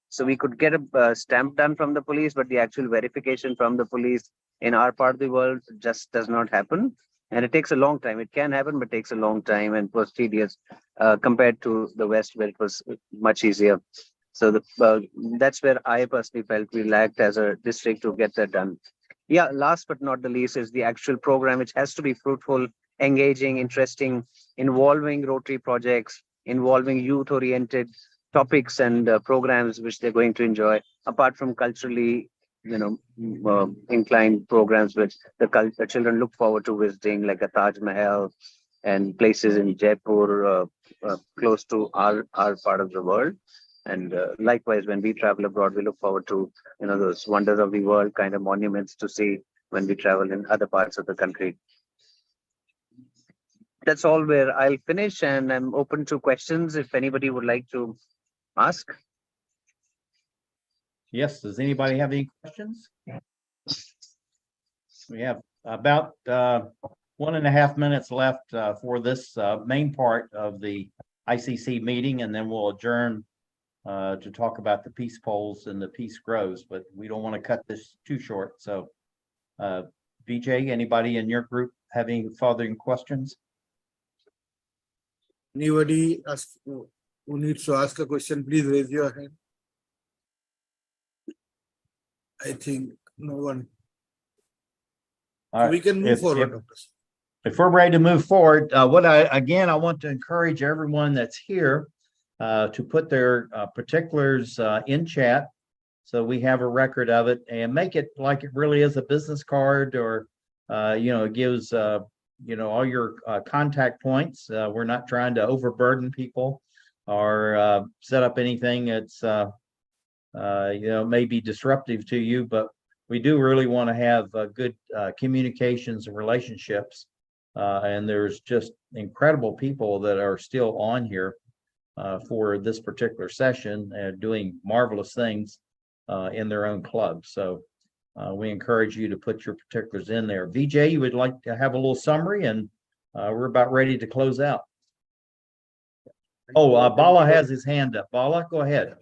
O: So we could get a stamp done from the police, but the actual verification from the police in our part of the world just does not happen. And it takes a long time. It can happen, but takes a long time and was tedious compared to the West, where it was much easier. So that's where I personally felt we lacked as a district to get that done. Yeah, last but not the least is the actual program, which has to be fruitful, engaging, interesting, involving Rotary projects, involving youth-oriented topics and programs which they're going to enjoy, apart from culturally, inclined programs which the children look forward to visiting, like a Taj Mahal and places in Jaipur, close to our part of the world. And likewise, when we travel abroad, we look forward to, those wonders of the world kind of monuments to see when we travel in other parts of the country. That's all where I'll finish, and I'm open to questions if anybody would like to ask.
B: Yes, does anybody have any questions? We have about 1.5 minutes left for this main part of the ICC meeting, and then we'll adjourn to talk about the peace polls and the peace grows, but we don't want to cut this too short. So Vijay, anybody in your group have any further questions?
D: Anybody who needs to ask a question, please raise your hand. I think no one.
B: All right.
D: We can move forward, Dr.
B: If we're ready to move forward, I want to encourage everyone that's here to put their particulars in chat, so we have a record of it, and make it like it really is a business card, or it gives all your contact points. We're not trying to overburden people or set up anything that's may be disruptive to you, but we do really want to have good communications and relationships. And there's just incredible people that are still on here for this particular session and doing marvelous things in their own club. So we encourage you to put your particulars in there. Vijay, you would like to have a little summary, and we're about ready to close out. Oh, Bala has his hand up. Bala, go ahead.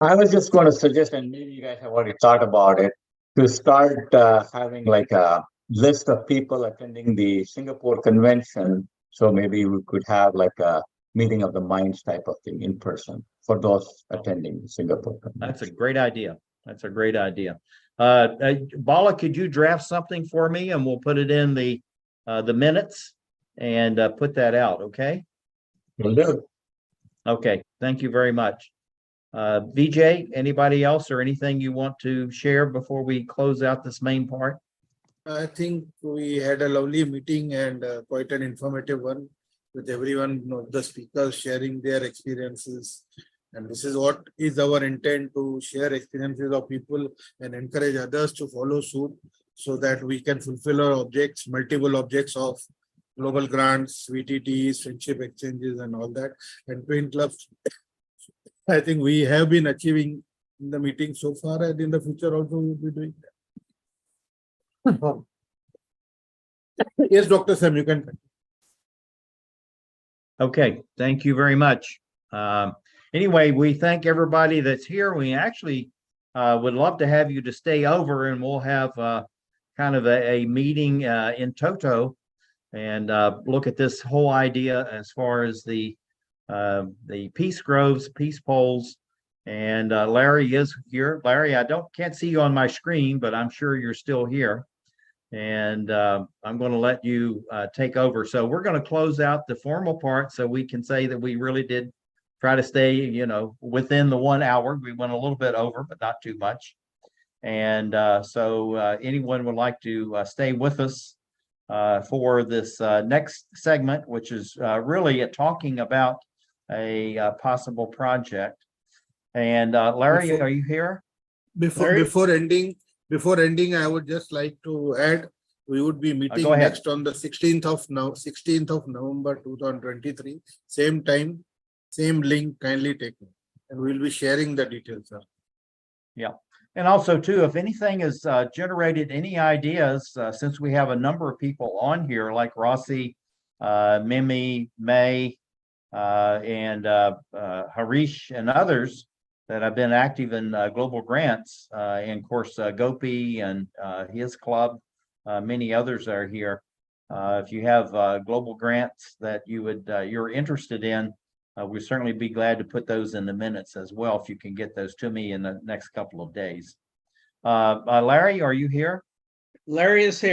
H: I was just going to suggest, and maybe you guys have already thought about it, to start having like a list of people attending the Singapore convention. So maybe we could have like a meeting of the minds type of thing in person for those attending the Singapore convention.
B: That's a great idea. That's a great idea. Bala, could you draft something for me, and we'll put it in the minutes and put that out, okay?
H: Will do.
B: Okay, thank you very much. Vijay, anybody else or anything you want to share before we close out this main part?
D: I think we had a lovely meeting and quite an informative one, with everyone, the speakers sharing their experiences And this is what is our intent, to share experiences of people and encourage others to follow suit so that we can fulfill our objects, multiple objects of global grants, VTTs, friendship exchanges and all that. And Twin Clubs, I think we have been achieving in the meeting so far, and in the future also we will be doing that. Yes, Dr. Sam, you can.
B: Okay, thank you very much. Anyway, we thank everybody that's here. We actually would love to have you to stay over, and we'll have kind of a meeting in toto and look at this whole idea as far as the peace groves, peace poles. And Larry is here. Larry, I can't see you on my screen, but I'm sure you're still here. And I'm going to let you take over. So we're going to close out the formal part so we can say that we really did try to stay, within the 1 hour. We went a little bit over, but not too much. And so anyone would like to stay with us for this next segment, which is really talking about a possible project. And Larry, are you here?
D: Before ending, I would just like to add, we would be meeting next on the 16th of November 2023, same time, same link, kindly take it, and we'll be sharing the details. Sir.
B: Yeah. And also too, if anything has generated any ideas, since we have a number of people on here like Rossi, Mimi, May, and Harish and others that have been active in global grants, and of course Gopi and his club, many others are here. If you have global grants that you're interested in, we'd certainly be glad to put those in the minutes as well, if you can get those to me in the next couple of days. Larry, are you here?
K: Larry is here.